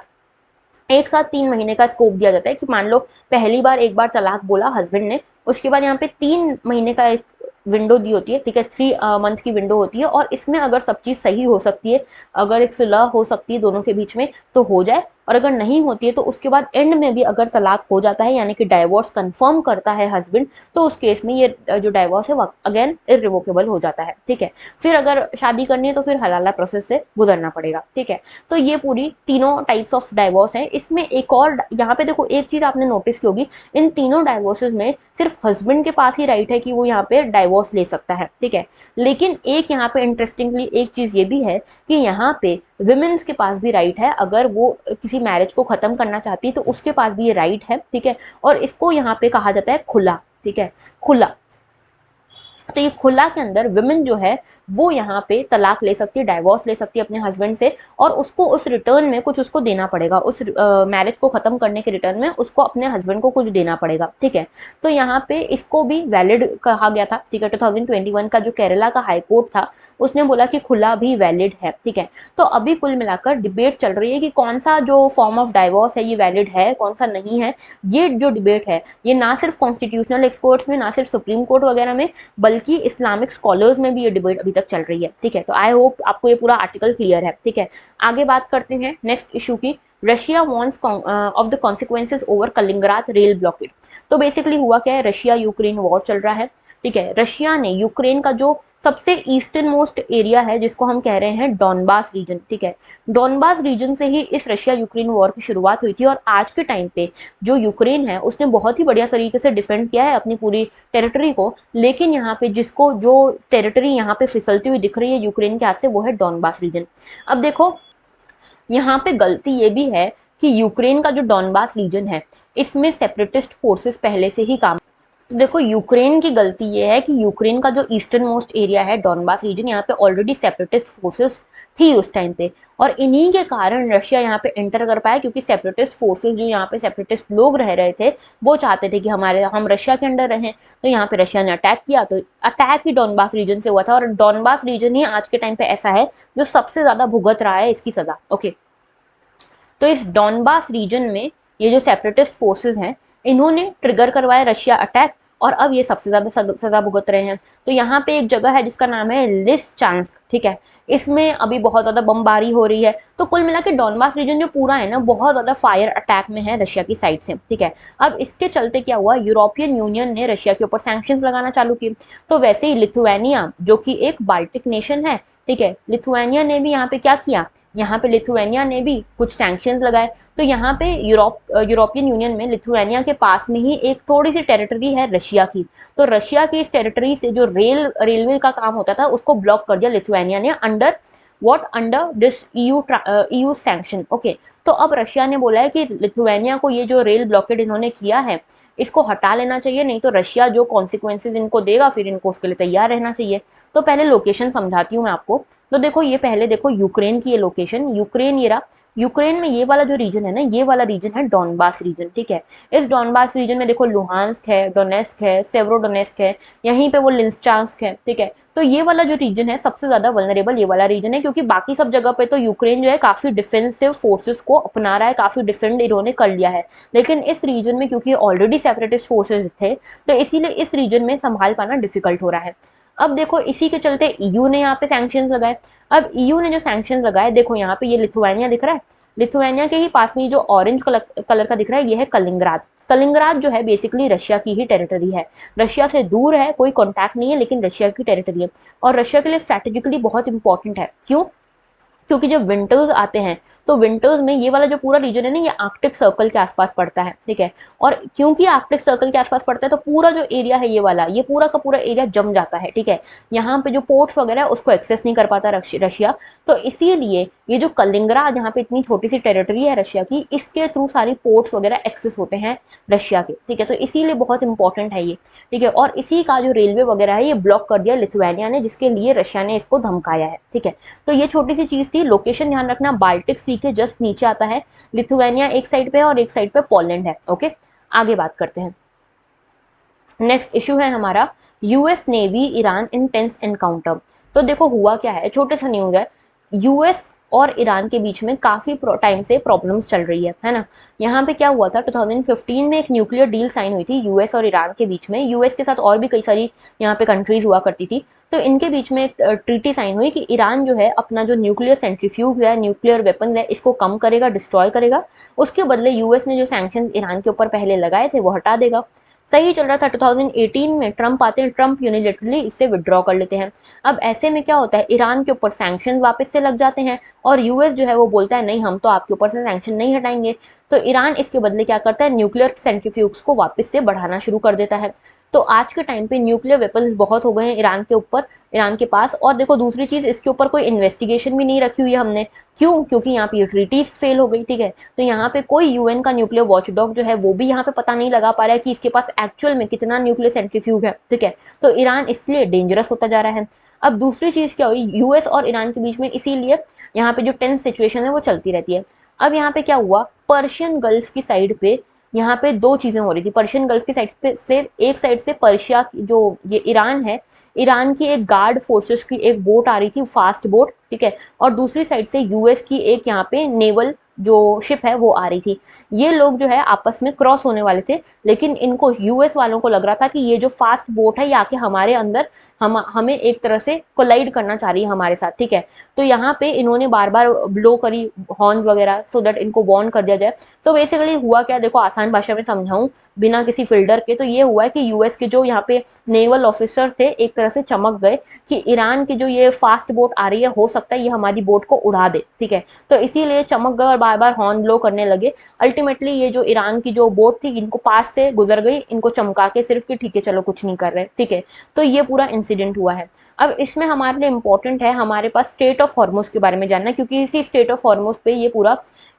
3 महीने का स्कोप दिया जाता है कि मान लो पहली बार एक बार तलाक बोला हस्बैंड ने, उसके बाद यहाँ पे 3 महीने का एक विंडो दी होती है, ठीक है, 3 मंथ की विंडो होती है, और इसमें अगर सब चीज़ सही हो सकती है, अगर एक सुलह हो सकती है दोनों के बीच में तो हो जाए, और अगर नहीं होती है तो उसके बाद एंड में भी अगर तलाक हो जाता है, यानी कि डाइवोर्स कंफर्म करता है हस्बैंड, तो उस केस में ये जो डाइवोर्स है वो अगेन इरिवोकेबल हो जाता है, ठीक है। फिर अगर शादी करनी है तो फिर हलाला प्रोसेस से गुजरना पड़ेगा, ठीक है। तो ये पूरी तीनों टाइप्स ऑफ डाइवोर्स हैं। इसमें एक और यहाँ पे देखो, एक चीज़ आपने नोटिस की होगी, इन तीनों डाइवोर्सेज में सिर्फ हस्बैंड के पास ही राइट है कि वो यहाँ पे डाइवोर्स ले सकता है, ठीक है। लेकिन एक यहाँ पे इंटरेस्टिंगली एक चीज़ ये भी है कि यहाँ पे विमेन्स के पास भी राइट है, अगर वो किसी मैरिज को ख़त्म करना चाहती है तो उसके पास भी ये राइट है, ठीक है। और इसको यहाँ पे कहा जाता है खुला, ठीक है, खुला। तो ये खुला के अंदर विमेन जो है वो यहाँ पे तलाक ले सकती है, डाइवोर्स ले सकती है अपने हस्बैंड से, और उसको उस रिटर्न में कुछ उसको देना पड़ेगा, उस मैरिज को खत्म करने के रिटर्न में उसको अपने हस्बैंड को कुछ देना पड़ेगा, ठीक है। तो यहाँ पे इसको भी वैलिड कहा गया था, ठीक है। 2021 का जो केरला का हाई कोर्ट था उसने बोला कि खुला भी वैलिड है, ठीक है। तो अभी कुल मिलाकर डिबेट चल रही है कि कौन सा जो फॉर्म ऑफ डाइवोर्स है ये वैलिड है, कौन सा नहीं है। ये जो डिबेट है ये ना सिर्फ कॉन्स्टिट्यूशनल एक्सपर्ट्स में, ना सिर्फ सुप्रीम कोर्ट वगैरह में, बल्कि इस्लामिक स्कॉलर्स में भी ये डिबेट अभी तक चल रही है, ठीक है। तो आई होप आपको ये पूरा आर्टिकल क्लियर है, ठीक है। आगे बात करते हैं नेक्स्ट इशू की। Russia warns of the consequences over Kaliningrad rail blockade. तो बेसिकली हुआ क्या है, रशिया यूक्रेन वॉर चल रहा है, ठीक है। रशिया ने यूक्रेन का जो सबसे ईस्टर्न मोस्ट एरिया है जिसको हम कह रहे हैं डॉनबास रीजन, ठीक है, डॉनबास रीजन से ही इस रशिया यूक्रेन वॉर की शुरुआत हुई थी। और आज के टाइम पे जो यूक्रेन है उसने बहुत ही बढ़िया तरीके से डिफेंड किया है अपनी पूरी टेरिटरी को, लेकिन यहाँ पे जिसको जो टेरिटरी यहाँ पे फिसलती हुई दिख रही है यूक्रेन के हाथ से, वो है डॉनबास रीजन। अब देखो यहाँ पे गलती ये भी है कि यूक्रेन का जो डॉनबास रीजन है इसमें सेपरेटिस्ट फोर्सेस पहले से ही काम। तो देखो यूक्रेन की गलती ये है कि यूक्रेन का जो ईस्टर्न मोस्ट एरिया है डॉनबास रीजन, यहाँ पे ऑलरेडी सेपरेटिस्ट फोर्सेस थी उस टाइम पे, और इन्हीं के कारण रशिया यहाँ पे एंटर कर पाया, क्योंकि सेपरेटिस्ट फोर्सेस जो यहाँ पे सेपरेटिस्ट लोग रह रहे थे वो चाहते थे कि हम रशिया के अंडर रहें। तो यहाँ पे रशिया ने अटैक किया, तो अटैक ही डॉनबास रीजन से हुआ था, और डॉनबास रीजन ही आज के टाइम पे ऐसा है जो सबसे ज्यादा भुगत रहा है इसकी सजा, ओके। तो इस डॉनबास रीजन में ये जो सेपरेटिस्ट फोर्सेस हैं इन्होंने ट्रिगर करवाया रशिया अटैक, और अब ये सबसे ज्यादा सजा भुगत रहे हैं। तो यहाँ पे एक जगह है जिसका नाम है लिसिचांस्क, ठीक है, इसमें अभी बहुत ज्यादा बमबारी हो रही है। तो कुल मिला के डॉनबास रीजन जो पूरा है ना, बहुत ज्यादा फायर अटैक में है रशिया की साइड से, ठीक है। अब इसके चलते क्या हुआ, यूरोपियन यूनियन ने रशिया के ऊपर सैंक्शंस लगाना चालू की। तो वैसे ही लिथुआनिया जो कि एक बाल्टिक नेशन है, ठीक है, लिथुआनिया ने भी यहाँ पे क्या किया, यहाँ पे लिथुआनिया ने भी कुछ सैंक्शंस लगाए। तो यहाँ पे यूरोपियन यूनियन में लिथुआनिया के पास में ही एक थोड़ी सी टेरिटरी है रशिया की। तो रशिया की इस टेरिटरी से जो रेलवे का काम होता था उसको ब्लॉक कर दिया लिथुआनिया ने, under this EU sanction, okay. तो अब रशिया ने बोला है कि लिथुआनिया को ये जो रेल ब्लॉकेड इन्होंने किया है इसको हटा लेना चाहिए, नहीं तो रशिया जो कॉन्सिक्वेंसेज इनको देगा फिर इनको उसके लिए तैयार रहना चाहिए। तो पहले लोकेशन समझाती हूँ मैं आपको। तो देखो ये पहले देखो यूक्रेन की ये लोकेशन, यूक्रेन ये रहा। यूक्रेन में ये वाला जो रीजन है ना, ये वाला रीजन है डॉनबास रीजन, ठीक है। इस डॉनबास रीजन में देखो लुहांस्क है, डोनेस्क है, सेवरोडोनेस्क है, यहीं पे वो लिंस्चांस्क है, ठीक है। तो ये वाला जो रीजन है सबसे ज्यादा वल्नरेबल ये वाला रीजन है, क्योंकि बाकी सब जगह पे तो यूक्रेन जो है काफी डिफेंसिव फोर्सेस को अपना रहा है, काफी डिफेंड इन्होंने कर लिया है। लेकिन इस रीजन में क्योंकि ऑलरेडी सेपरेटिस्ट फोर्सेस थे, तो इसीलिए इस रीजन में संभाल पाना डिफिकल्ट हो रहा है। अब देखो इसी के चलते ईयू ने यहाँ पे सैंक्शंस लगाए। अब ईयू ने जो सैंक्शंस लगाए, देखो यहाँ पे ये लिथुआनिया दिख रहा है, लिथुआनिया के ही पास में जो ऑरेंज कलर का दिख रहा है ये है कलिंगराद। कलिंगराद जो है बेसिकली रशिया की ही टेरिटरी है, रशिया से दूर है, कोई कॉन्टैक्ट नहीं है, लेकिन रशिया की टेरिटरी है, और रशिया के लिए स्ट्रेटेजिकली बहुत इंपॉर्टेंट है। क्यों? क्योंकि जब विंटर्स आते हैं तो विंटर्स में ये वाला जो पूरा रीजन है ना, ये आर्कटिक सर्कल के आसपास पड़ता है, ठीक है। और क्योंकि आर्कटिक सर्कल के आसपास पड़ता है तो पूरा जो एरिया है ये वाला, ये पूरा का पूरा एरिया जम जाता है, ठीक है। यहाँ पे जो पोर्ट्स वगैरह है उसको एक्सेस नहीं कर पाता रशिया। तो इसीलिए ये जो कलिंगराद यहाँ पे इतनी छोटी सी टेरिटरी है रशिया की, इसके थ्रू सारी पोर्ट्स वगैरह एक्सेस होते हैं रशिया के, ठीक है। तो इसीलिए बहुत इंपॉर्टेंट है ये, ठीक है। और इसी का जो रेलवे वगैरह है ये ब्लॉक कर दिया लिथुआनिया ने, जिसके लिए रशिया ने इसको धमकाया है, ठीक है। तो ये छोटी सी चीज थी। लोकेशन ध्यान रखना, बाल्टिक सी के जस्ट नीचे आता है, लिथुआनिया एक साइड पे है और एक साइड पे पोलैंड है, ओके। आगे बात करते हैं। नेक्स्ट इशू है हमारा US navy Iran intense encounter. तो देखो हुआ क्या है, छोटे सा न्यूज है। यूएस और ईरान के बीच में काफी टाइम से प्रॉब्लम्स चल रही है ना। यहाँ पे क्या हुआ था, 2015 में एक न्यूक्लियर डील साइन हुई थी यूएस और ईरान के बीच में। यूएस के साथ और भी कई सारी यहाँ पे कंट्रीज हुआ करती थी। तो इनके बीच में एक ट्रीटी साइन हुई कि ईरान जो है अपना जो न्यूक्लियर सेंट्रीफ्यूज है, न्यूक्लियर वेपन है, इसको कम करेगा, डिस्ट्रॉय करेगा। उसके बदले यूएस ने जो सैंक्शंस ईरान के ऊपर पहले लगाए थे वो हटा देगा। सही चल रहा था। 2018 में ट्रंप आते हैं, ट्रंप यूनिलेटरली इससे विड्रॉ कर लेते हैं। अब ऐसे में क्या होता है, ईरान के ऊपर सैंक्शन वापस से लग जाते हैं, और यूएस जो है वो बोलता है नहीं हम तो आपके ऊपर से सैंक्शन नहीं हटाएंगे। तो ईरान इसके बदले क्या करता है, न्यूक्लियर सेंट्रीफ्यूज को वापस से बढ़ाना शुरू कर देता है। तो आज के टाइम पे न्यूक्लियर वेपन्स बहुत हो गए हैं ईरान के ऊपर, ईरान के पास। और देखो दूसरी चीज, इसके ऊपर कोई इन्वेस्टिगेशन भी नहीं रखी हुई है हमने। क्यों? क्योंकि यहाँ पे ये ट्रीटीज फेल हो गई, ठीक है। तो यहाँ पे कोई यूएन का न्यूक्लियर वॉचडॉग जो है वो भी यहाँ पे पता नहीं लगा पा रहा है कि इसके पास एक्चुअल में कितना न्यूक्लियर सेंट्रीफ्यूज है, ठीक है। तो ईरान इसलिए डेंजरस होता जा रहा है। अब दूसरी चीज क्या हुई, यूएस और ईरान के बीच में इसीलिए यहाँ पे जो टेंस सिचुएशन है वो चलती रहती है। अब यहाँ पे क्या हुआ, पर्शियन गल्फ की साइड पे यहाँ पे दो चीजें हो रही थी। पर्शियन गल्फ की साइड पे से एक साइड से पर्शिया जो ये ईरान है, ईरान की एक गार्ड फोर्सेस की एक बोट आ रही थी, फास्ट बोट, ठीक है, और दूसरी साइड से यूएस की एक यहाँ पे नेवल जो शिप है वो आ रही थी। ये लोग जो है आपस में क्रॉस होने वाले थे, लेकिन इनको यूएस वालों को लग रहा था कि ये जो फास्ट बोट है ये आके हमारे अंदर हमें एक तरह से कोलाइड करना चाह रही है हमारे साथ, ठीक है। तो यहाँ पे इन्होंने बार बार ब्लो करी हॉर्न वगैरह, सो दैट इनको वार्न कर दिया जाए। तो बेसिकली हुआ क्या, देखो आसान भाषा में समझाऊं बिना किसी फिल्टर के, तो ये हुआ है कि यूएस के जो यहाँ पे नेवल ऑफिसर थे एक तरह से चमक गए कि ईरान की जो ये फास्ट बोट आ रही है हो सकता है ये हमारी बोट को उड़ा दे, ठीक है। तो इसीलिए चमक गए और बार बार हॉर्न ब्लो करने लगे। अल्टीमेटली ये जो ईरान की जो बोट थी इनको पास से गुजर गई, इनको चमका के सिर्फ कि ठीक है चलो कुछ नहीं कर रहे, ठीक है। तो ये पूरा इंसिडेंट हुआ है। अब इसमें हमारे लिए इंपॉर्टेंट है हमारे पास स्ट्रेट ऑफ हॉर्मुज के बारे में जानना, क्योंकि इसी स्ट्रेट ऑफ हॉर्मुज पे ये पूरा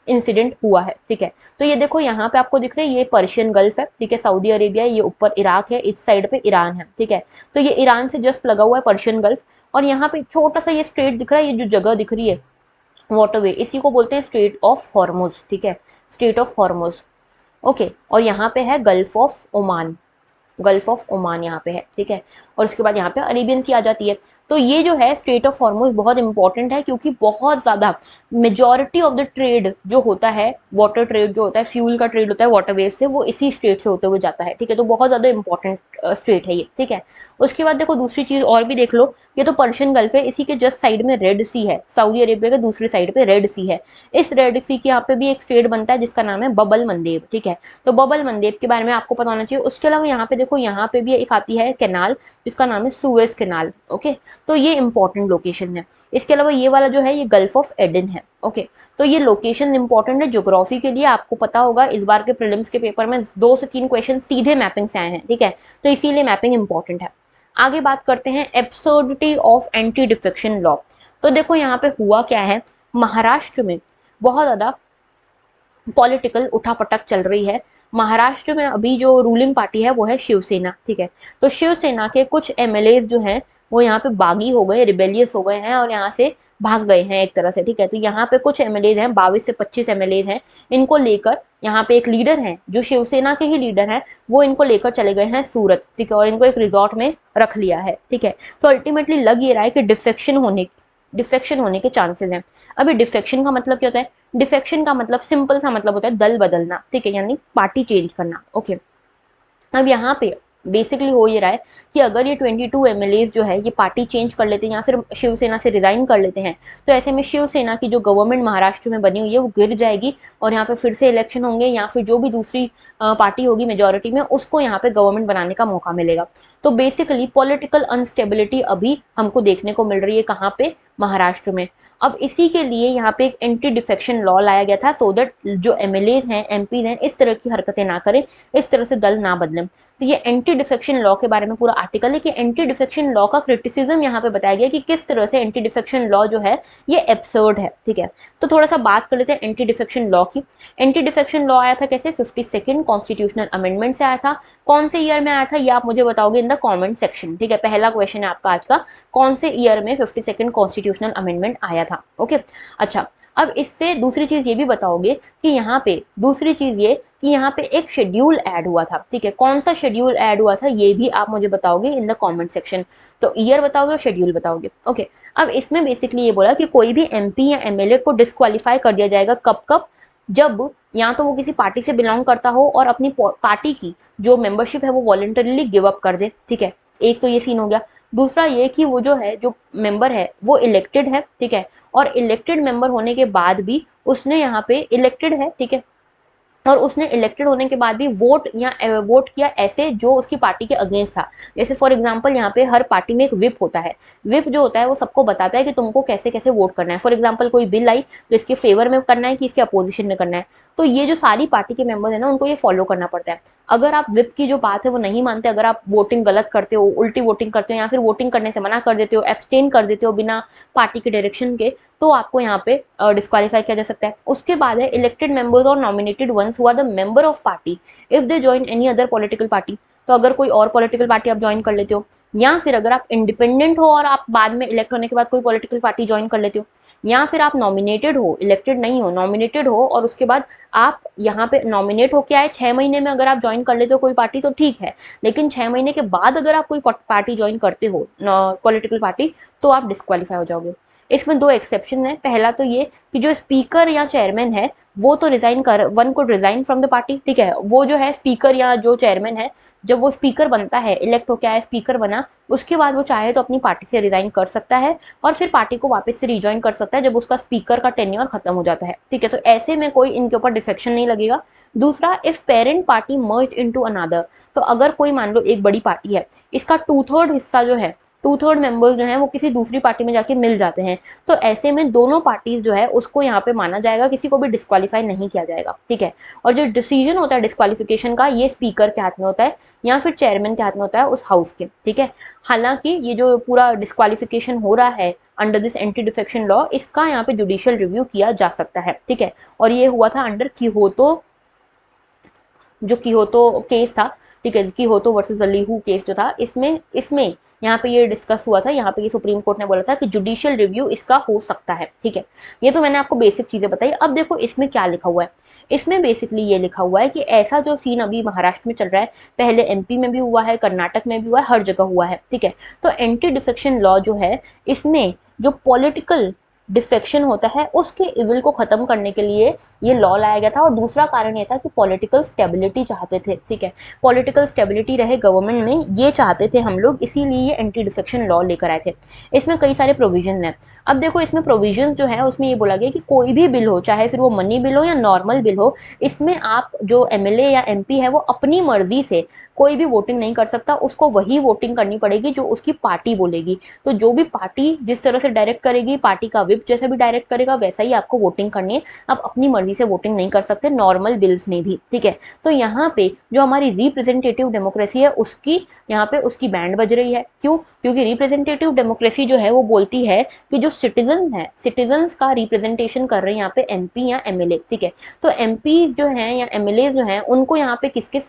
इंसिडेंट हुआ है, ठीक है। तो ये देखो यहाँ पे आपको दिख रहा है ये पर्शियन गल्फ है, ठीक है, सऊदी अरेबिया, ये ऊपर इराक है, इस साइड पे ईरान है, ठीक है। तो ये ईरान से जस्ट लगा हुआ है पर्शियन गल्फ, और यहाँ पे छोटा सा ये स्ट्रेट दिख रहा है, ये जो जगह दिख रही है वाटरवे, इसी को बोलते हैं स्ट्रेट ऑफ हॉर्मुज, ठीक है, स्ट्रेट ऑफ हॉर्मुज। ओके, और यहाँ पे है gulf of Oman, gulf of Oman यहाँ पे है, ठीक है। और उसके बाद यहाँ पे अरेबियन सी आ जाती है। तो ये जो है स्ट्रेट ऑफ हॉर्मुज बहुत इंपॉर्टेंट है, क्योंकि बहुत ज़्यादा मेजॉरिटी ऑफ द ट्रेड जो होता है, वाटर ट्रेड जो होता है, फ्यूल का ट्रेड होता है वाटरवेज से, वो इसी स्ट्रेट से होते हुए जाता है, ठीक है। तो बहुत ज़्यादा इंपॉर्टेंट स्ट्रेट है ये, ठीक है। उसके बाद देखो दूसरी चीज़ और भी देख लो, ये तो पर्शियन गल्फ है, इसी के जस्ट साइड में रेड सी है, सऊदी अरेबिया के दूसरी साइड पे रेड सी है। इस रेड सी के यहाँ पे भी एक स्ट्रेट बनता है जिसका नाम है बबल मंदेब, ठीक है। तो बबल मंदेब के बारे में आपको पता होना चाहिए। उसके अलावा यहाँ पे देखो, यहाँ पे भी एक आती है कैनाल जिसका नाम है सुएज कैनाल, ओके। तो ये इंपॉर्टेंट लोकेशन है। इसके अलावा ये वाला जो है ये गल्फ ऑफ एडन है, ओके। तो ये लोकेशन इंपॉर्टेंट है ज्योग्राफी के लिए, आपको पता होगा इस बार के प्रीलिम्स के पेपर में 2 से 3 क्वेश्चन सीधे मैपिंग से आए हैं, ठीक है। तो इसीलिए मैपिंग इंपॉर्टेंट है। आगे बात करते हैं absurdity of anti defection law. तो देखो यहाँ पे हुआ क्या है, महाराष्ट्र में बहुत ज्यादा पॉलिटिकल उठापटक चल रही है। महाराष्ट्र में अभी जो रूलिंग पार्टी है वो है शिवसेना, ठीक है। तो शिवसेना के कुछ एमएलए जो हैं वो यहाँ पे बागी हो गए, रिबेलियस हो गए हैं और यहाँ से भाग गए हैं एक तरह से, ठीक है। तो यहाँ पे कुछ एमएलए हैं, 22 से 25 एमएलए हैं। इनको लेकर यहाँ पे एक लीडर है जो शिवसेना के ही लीडर हैं, वो इनको लेकर चले गए हैं सूरत, ठीक है, और इनको एक रिजॉर्ट में रख लिया है, ठीक है। तो अल्टीमेटली लग ये रहा है कि डिफेक्शन होने के चांसेस हैं। अभी डिफेक्शन का मतलब क्या होता है, डिफेक्शन का मतलब सिंपल सा मतलब होता है दल बदलना, ठीक है, यानी पार्टी चेंज करना, ओके। अब यहाँ पे बेसिकली हो ये रहा है कि अगर ये 22 एमएलए जो है ये पार्टी चेंज कर लेते हैं या फिर शिवसेना से रिजाइन कर लेते हैं, तो ऐसे में शिवसेना की जो गवर्नमेंट महाराष्ट्र में बनी हुई है वो गिर जाएगी और यहाँ पे फिर से इलेक्शन होंगे, या फिर जो भी दूसरी पार्टी होगी मेजोरिटी में उसको यहाँ पे गवर्नमेंट बनाने का मौका मिलेगा। तो बेसिकली पॉलिटिकल अनस्टेबिलिटी अभी हमको देखने को मिल रही है कहाँ पे, महाराष्ट्र में। अब इसी के लिए यहाँ पे एक एंटी डिफेक्शन लॉ लाया गया था, सो दैट जो एमएलए हैं, एमपी हैं, इस तरह की हरकतें ना करें, इस तरह से दल ना बदलें। तो ये एंटी डिफेक्शन लॉ के बारे में पूरा आर्टिकल है कि एंटी डिफेक्शन लॉ का क्रिटिसिज्म यहाँ पे बताया गया कि किस तरह से एंटी डिफेक्शन लॉ जो है ये एब्सर्ड है, ठीक है। तो थोड़ा सा बात कर लेते हैं एंटी डिफेक्शन लॉ की। एंटी डिफेक्शन लॉ आया था कैसे, 52nd कॉन्स्टिट्यूशनल अमेंडमेंट से आया था। कौन से ईयर में आया था ये आप मुझे बताओगे इन द कॉमेंट सेक्शन, ठीक है। पहला क्वेश्चन है आपका आज का, कौन से ईयर में 52nd कॉन्स्टिट्यूशनल अमेंडमेंट आया था, ओके। अच्छा, अब इससे दूसरी चीज ये भी बताओगे कि यहाँ पे दूसरी चीज ये कि यहाँ पे एक शेड्यूल ऐड हुआ था, ठीक है। कौन सा शेड्यूल ऐड हुआ था ये भी आप मुझे बताओगे इन द कमेंट सेक्शन। तो ईयर बताओगे और शेड्यूल बताओगे, ओके। अब इसमें बेसिकली ये बोला कि कोई भी एमपी या एमएलए को डिस्क्वालीफाई कर दिया जाएगा, कब कब, जब या तो वो किसी पार्टी से बिलोंग करता हो और अपनी पार्टी की जो मेंबरशिप है वो वॉलंटरीली गिव अप कर दे, ठीक है। एक तो ये सीन हो गया। दूसरा ये कि वो जो है, जो मेंबर है वो इलेक्टेड है, ठीक है, और इलेक्टेड मेंबर होने के बाद भी उसने यहाँ पे इलेक्टेड है, ठीक है, और उसने इलेक्टेड होने के बाद भी वोट किया ऐसे जो उसकी पार्टी के अगेंस्ट था। जैसे फॉर एग्जांपल यहाँ पे हर पार्टी में एक विप होता है, विप जो होता है वो सबको बताता है कि तुमको कैसे कैसे वोट करना है। फॉर एग्जांपल कोई बिल आई तो इसके फेवर में करना है कि इसके अपोजिशन में करना है। तो ये जो सारी पार्टी के मेंबर्स है ना उनको ये फॉलो करना पड़ता है। अगर आप विप की जो बात है वो नहीं मानते, अगर आप वोटिंग गलत करते हो, उल्टी वोटिंग करते हो, या फिर वोटिंग करने से मना कर देते हो, एब्सटेन कर देते हो बिना पार्टी के डायरेक्शन के, तो आपको यहाँ पे डिस्क्वालीफाई किया जा सकता है। उसके बाद है इलेक्टेड मेंबर्स और nominated ones who are the member of party if they join any other political party. तो अगर कोई और पॉलिटिकल पार्टी आप ज्वाइन कर लेते हो, या फिर अगर आप इंडिपेंडेंट हो और आप बाद में इलेक्ट होने के बाद कोई पॉलिटिकल पार्टी ज्वाइन कर लेते हो, या फिर आप नॉमिनेटेड हो, इलेक्टेड नहीं हो, नॉमिनेटेड हो और उसके बाद आप यहाँ पे नॉमिनेट होके आए, 6 महीने में अगर आप ज्वाइन कर लेते हो कोई पार्टी तो ठीक है, लेकिन 6 महीने के बाद अगर आप कोई पार्टी ज्वाइन करते हो, पॉलिटिकल पार्टी, तो आप डिस्क्वालीफाई हो जाओगे। इसमें दो एक्सेप्शन है। पहला तो ये कि जो स्पीकर या चेयरमैन है वो तो रिजाइन कर, one could resign from the party, ठीक है। वो जो है स्पीकर या जो चेयरमैन है, जब वो स्पीकर बनता है, इलेक्ट होकर आया स्पीकर बना, उसके बाद वो चाहे तो अपनी पार्टी से रिजाइन कर सकता है और फिर पार्टी को वापस से रिज्वाइन कर सकता है जब उसका स्पीकर का टेन्योर खत्म हो जाता है, ठीक है। तो ऐसे में कोई इनके ऊपर डिफेक्शन नहीं लगेगा। दूसरा, if parent party merge into another, तो अगर कोई मान लो एक बड़ी पार्टी है, इसका 2/3 हिस्सा जो है, 2/3 मेंबर्स जो हैं वो किसी दूसरी पार्टी में जाके मिल जाते हैं, तो ऐसे में दोनों पार्टीज जो है उसको यहाँ पे माना जाएगा, किसी को भी डिस्क्वालीफाई नहीं किया जाएगा, ठीक है। और जो डिसीजन होता है डिस्क्वालिफिकेशन का, ये स्पीकर के हाथ में होता है या फिर चेयरमैन के हाथ में होता है उस हाउस के, ठीक है। हालांकि ये जो पूरा डिस्क्वालिफिकेशन हो रहा है under this anti defection law, इसका यहाँ पे जुडिशियल रिव्यू किया जा सकता है, ठीक है। और ये हुआ था अंडर किहोतो, जो किहोतो केस था, ठीक है, किहोतो वर्सेस अलीहू केस जो था, इसमें इसमें यहाँ पे ये डिस्कस हुआ था, यहाँ पे ये सुप्रीम कोर्ट ने बोला था कि जुडिशियल रिव्यू इसका हो सकता है, ठीक है। ये तो मैंने आपको बेसिक चीजें बताई। अब देखो इसमें क्या लिखा हुआ है। इसमें बेसिकली ये लिखा हुआ है कि ऐसा जो सीन अभी महाराष्ट्र में चल रहा है, पहले एमपी में भी हुआ है, कर्नाटक में भी हुआ है, हर जगह हुआ है, ठीक है। तो एंटी डिफेक्शन लॉ जो है, इसमें जो पॉलिटिकल डिफेक्शन होता है उसके इविल को खत्म करने के लिए ये लॉ लाया गया था। और दूसरा कारण ये था कि पॉलिटिकल स्टेबिलिटी चाहते थे, ठीक है, पॉलिटिकल स्टेबिलिटी रहे गवर्नमेंट में, ये चाहते थे हम लोग, इसीलिए ये एंटी डिफेक्शन लॉ लेकर आए थे। इसमें कई सारे प्रोविजन हैं। अब देखो इसमें प्रोविजन जो है उसमें ये बोला गया कि कोई भी बिल हो, चाहे फिर वो मनी बिल हो या नॉर्मल बिल हो, इसमें आप जो एमएलए या एमपी है वो अपनी मर्जी से कोई भी वोटिंग नहीं कर सकता, उसको वही वोटिंग करनी पड़ेगी जो उसकी पार्टी बोलेगी। तो जो भी पार्टी जिस तरह से डायरेक्ट करेगी, पार्टी का विप जैसे भी डायरेक्ट करेगा, वैसा ही आपको वोटिंग करनी है। आप अपनी मर्जी से वोटिंग नहीं कर सकते नॉर्मल बिल्स में भी, ठीक है। तो यहाँ पे जो हमारी रिप्रेजेंटेटिव डेमोक्रेसी है उसकी, यहाँ पे उसकी बैंड बज रही है। क्यों? क्योंकि रिप्रेजेंटेटिव डेमोक्रेसी जो है वो बोलती है कि जो सिटीजन है, सिटीजन का रिप्रेजेंटेशन कर रहे हैं यहाँ पे एमपी या एमएलए, ठीक है। तो एमपी जो है या एमएलए जो है, उनको यहाँ पे किसके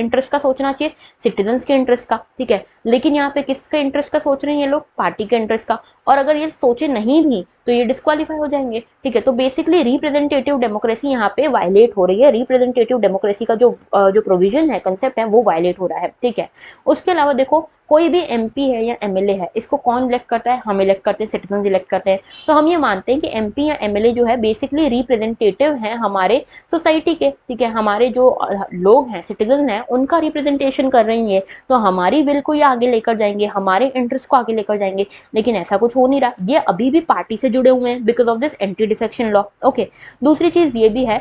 इंटरेस्ट का सोचना चाहिए? सिटीजन के इंटरेस्ट का, ठीक है। लेकिन यहाँ पे किसके इंटरेस्ट का सोच रहे हैं ये लोग? पार्टी के इंटरेस्ट का। और अगर ये सोचे नहीं भी तो ये डिस्क्वालीफाई हो जाएंगे, ठीक है। तो बेसिकली रिप्रेजेंटेटिव डेमोक्रेसी यहाँ पे वायलेट हो रही है। रिप्रेजेंटेटिव डेमोक्रेसी का जो प्रोविजन है, कंसेप्ट है, वो वायलेट हो रहा है, ठीक है। उसके अलावा देखो, कोई भी एमपी है या एमएलए है, इसको कौन इलेक्ट करता है? हम इलेक्ट करते हैं, सिटीजन इलेक्ट करते हैं। तो हम ये मानते हैं कि एमपी या एमएलए जो है बेसिकली रिप्रेजेंटेटिव हैं हमारे सोसाइटी के, ठीक है। हमारे जो लोग हैं, सिटीजन हैं, उनका रिप्रेजेंटेशन कर रही है। तो हमारी विल को ये आगे लेकर जाएंगे, हमारे इंटरेस्ट को आगे लेकर जाएंगे। लेकिन ऐसा कुछ हो नहीं रहा, ये अभी भी पार्टी से जुड़े हुए हैं because of this anti defection law, okay. दूसरी चीज ये भी है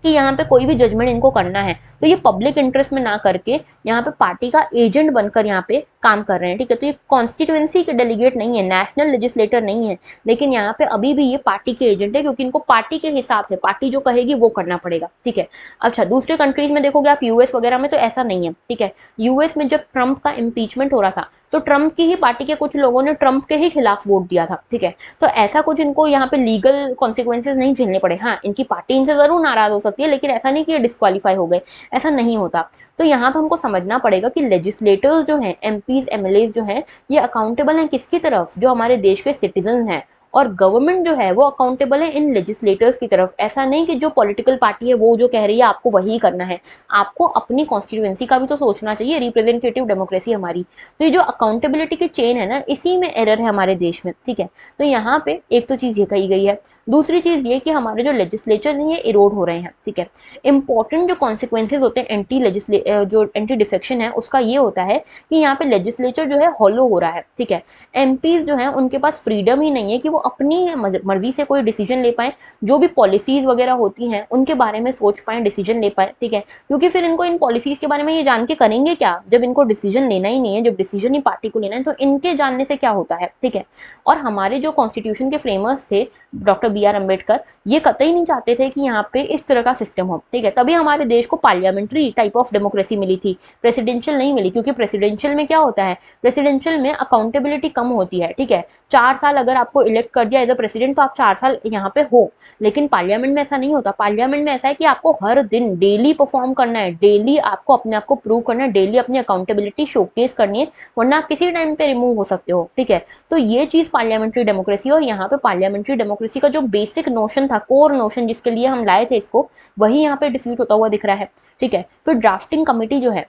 कि यहाँ पे कोई भी जजमेंट इनको करना है तो ये पब्लिक इंटरेस्ट में ना करके यहाँ पे पार्टी का एजेंट बनकर यहाँ पे काम कर रहे हैं, ठीक है। तो ये कॉन्स्टिट्यूएंसी के डेलीगेट नहीं है, नेशनल लेजिस्लेटर नहीं है, लेकिन यहाँ पे अभी भी ये पार्टी के एजेंट है, क्योंकि इनको पार्टी के हिसाब से, पार्टी जो कहेगी वो करना पड़ेगा, ठीक है। अच्छा, दूसरे कंट्रीज में देखोगे आप, यूएस वगैरह में तो ऐसा नहीं है, ठीक है। यूएस में जब ट्रंप का इम्पीचमेंट हो रहा था तो ट्रंप की ही पार्टी के कुछ लोगों ने ट्रंप के ही खिलाफ वोट दिया था, ठीक है। तो ऐसा कुछ इनको यहाँ पे लीगल कॉन्सिक्वेंसेज नहीं झेलने पड़े। हाँ, इनकी पार्टी इनसे जरूर नाराज हो सकती है, लेकिन ऐसा नहीं कि ये डिस्क्वालीफाई हो गए, ऐसा नहीं होता। तो यहाँ पे हमको समझना पड़ेगा कि लेजिस्लेटर्स जो हैं, एमपीज एमएलए जो हैं, ये अकाउंटेबल हैं किसकी तरफ? जो हमारे देश के सिटीजन हैं। और गवर्नमेंट जो है वो अकाउंटेबल है इन लेजिस्लेटर्स की तरफ। ऐसा नहीं कि जो पॉलिटिकल पार्टी है वो जो कह रही है आपको वही करना है, आपको अपनी कॉन्स्टिट्यूएंसी का भी तो सोचना चाहिए। रिप्रेजेंटेटिव डेमोक्रेसी हमारी, तो ये जो अकाउंटेबिलिटी की चेन है ना, इसी में एरर है हमारे देश में, ठीक है। तो यहाँ पे एक तो चीज ये कही गई है। दूसरी चीज ये कि हमारे जो लेजिस्लेचर हैं ये इरोड हो रहे हैं, ठीक है। इंपॉर्टेंट जो कॉन्सिक्वेंसेज होते हैं जो एंटी डिफेक्शन है उसका, ये होता है कि यहाँ पे लेजिस्लेचर जो है हॉलो हो रहा है, ठीक है। एमपीज जो है उनके पास फ्रीडम ही नहीं है कि वो अपनी मर्जी से कोई डिसीजन ले पाए, जो भी पॉलिसीज वगैरह होती हैं उनके बारे में सोच पाए, डिसीजन ले पाए, ठीक है। क्योंकि फिर इनको इन पॉलिसीज के बारे में ये जान के करेंगे क्या, जब इनको डिसीजन लेना ही नहीं है, जब डिसीजन ही पार्टी को लेना है, तो इनके जानने से क्या होता है, ठीक है। और हमारे जो कॉन्स्टिट्यूशन के फ्रेमर्स थे, डॉक्टर BR अम्बेडकर, ये कतई नहीं चाहते थे कि यहाँ पे इस तरह का सिस्टम हो, ठीक है। तभी हमारे देश को पार्लियामेंट्री टाइप ऑफ डेमोक्रेसी मिली थी, प्रेसिडेंशियल नहीं मिली। क्योंकि प्रेसिडेंशियल में क्या होता है, प्रेसिडेंशियल में अकाउंटेबिलिटी कम होती है, ठीक है। 4 साल अगर आपको इलेक्ट कर दिया एज अ प्रेसिडेंट तो आप 4 साल यहाँ पे हो। लेकिन पार्लियामेंट में ऐसा नहीं होता। पार्लियामेंट में ऐसा है कि आपको हर दिन डेली परफॉर्म करना है, डेली आपको अपने आप को प्रूव करना है, डेली अपनी अकाउंटेबिलिटी शोकेस करनी है, वरना आप किसी टाइम पे रिमूव हो सकते हो, ठीक है। तो ये चीज पार्लियामेंट्री डेमोक्रेसी। और यहाँ पे पार्लियामेंट्री डेमोक्रेसी का जो बेसिक नोशन था, कोर नोशन जिसके लिए हम लाए थे इसको, वही यहाँ पे डिफ्यूट होता हुआ दिख रहा है, ठीक है। फिर ड्राफ्टिंग कमेटी जो है,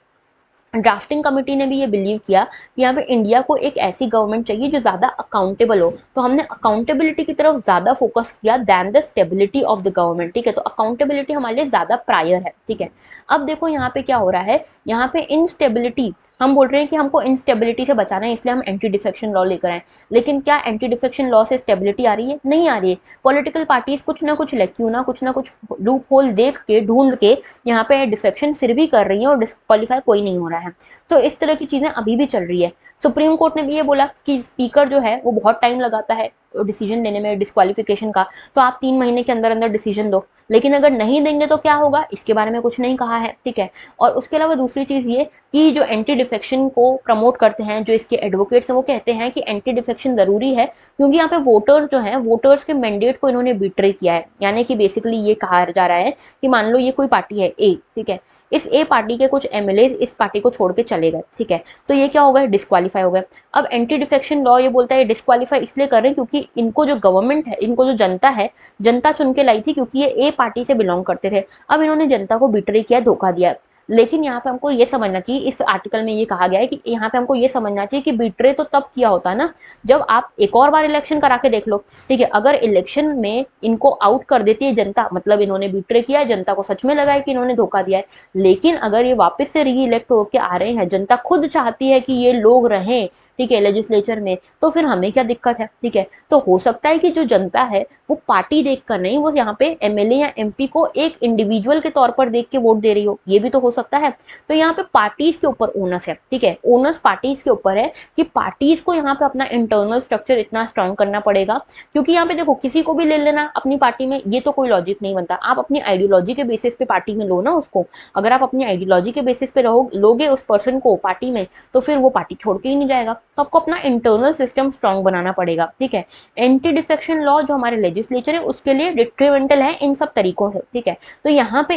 ड्राफ्टिंग कमेटी ने भी ये बिलीव किया कि यहाँ पे इंडिया को एक ऐसी गवर्नमेंट चाहिए जो ज़्यादा अकाउंटेबल हो, तो हमने अकाउंटेबिलिटी की तरफ ज़्यादा फोकस किया than the stability of the government. ठीक है, तो अकाउंटेबिलिटी हमारे लिए ज़्यादा प्रायर है। ठीक है, अब देखो यहाँ पे क्या हो रहा है, यहाँ पे इनस्टेबिलिटी, हम बोल रहे हैं कि हमको इनस्टेबिलिटी से बचाना है, इसलिए हम एंटी डिफेक्शन लॉ लेकर आए। लेकिन क्या एंटी डिफेक्शन लॉ से स्टेबिलिटी आ रही है? नहीं आ रही है। पॉलिटिकल पार्टीज कुछ ना कुछ लैक्यूना, कुछ ना कुछ लूप होल देख के, ढूंढ के यहाँ पे डिफेक्शन फिर भी कर रही है और डिस्क्वालीफाई कोई नहीं हो रहा है। तो इस तरह की चीजें अभी भी चल रही है। सुप्रीम कोर्ट ने भी ये बोला कि स्पीकर जो है वो बहुत टाइम लगाता है डिसीजन लेने में डिस्क्वालिफिकेशन का, तो आप 3 महीने के अंदर अंदर डिसीजन दो। लेकिन अगर नहीं देंगे तो क्या होगा, इसके बारे में कुछ नहीं कहा है। ठीक है, और उसके अलावा दूसरी चीज ये कि जो एंटी डिफेक्शन को प्रमोट करते हैं, जो इसके एडवोकेट्स हैं, वो कहते हैं कि एंटी डिफेक्शन जरूरी है क्योंकि यहाँ पे वोटर्स जो हैं, वोटर्स के मैंडेट को इन्होंने बिट्रे किया है। यानी कि बेसिकली ये कहा जा रहा है कि मान लो ये कोई पार्टी है ए, ठीक है, इस ए पार्टी के कुछ एमएलए इस पार्टी को छोड़ के चले गए। ठीक है, तो ये क्या हो गए, डिस्क्वालीफाई हो गए। अब एंटी डिफेक्शन लॉ ये बोलता है डिस्क्वालीफाई इसलिए कर रहे हैं क्योंकि इनको जो गवर्नमेंट है, इनको जो जनता है, जनता चुन के लाई थी क्योंकि ये ए पार्टी से बिलोंग करते थे। अब इन्होंने जनता को बिट्रे किया, धोखा दिया। लेकिन यहाँ पे हमको ये समझना चाहिए, इस आर्टिकल में ये कहा गया है कि यहाँ पे हमको ये समझना चाहिए कि बिट्रे तो तब किया होता है ना जब आप एक और बार इलेक्शन करा के देख लो। ठीक है, अगर इलेक्शन में इनको आउट कर देती है जनता, मतलब इन्होंने बिट्रे किया है, जनता को सच में लगा है कि इन्होंने धोखा दिया है। लेकिन अगर ये वापस से री इलेक्ट होकर आ रहे हैं, जनता खुद चाहती है कि ये लोग रहें, ठीक है, लेजिस्लेचर में, तो फिर हमें क्या दिक्कत है। ठीक है, तो हो सकता है कि जो जनता है वो पार्टी देखकर नहीं, वो यहाँ पे एमएलए या एमपी को एक इंडिविजुअल के तौर पर देख के वोट दे रही हो, ये भी तो हो सकता है। तो यहाँ पे पार्टीज के ऊपर ओनस है। ठीक है, ओनस पार्टीज के ऊपर है कि पार्टीज को यहाँ पे अपना इंटरनल स्ट्रक्चर इतना स्ट्रांग करना पड़ेगा, क्योंकि यहाँ पे देखो किसी को भी ले लेना अपनी पार्टी में, ये तो कोई लॉजिक नहीं बनता। आप अपनी आइडियोलॉजी के बेसिस पे पार्टी में लो ना उसको। अगर आप अपनी आइडियोलॉजी के बेसिस पे लोगे उस पर्सन को पार्टी में, तो फिर वो पार्टी छोड़ के ही नहीं जाएगा। तो आपको अपना इंटरनल सिस्टम स्ट्रांग बनाना पड़ेगा। ठीक है, एंटी डिफेक्शन लॉ जो हमारे लेजिस्लेचर है उसके लिए डिट्रीमेंटल है इन सब तरीकों से। ठीक है, तो यहाँ पे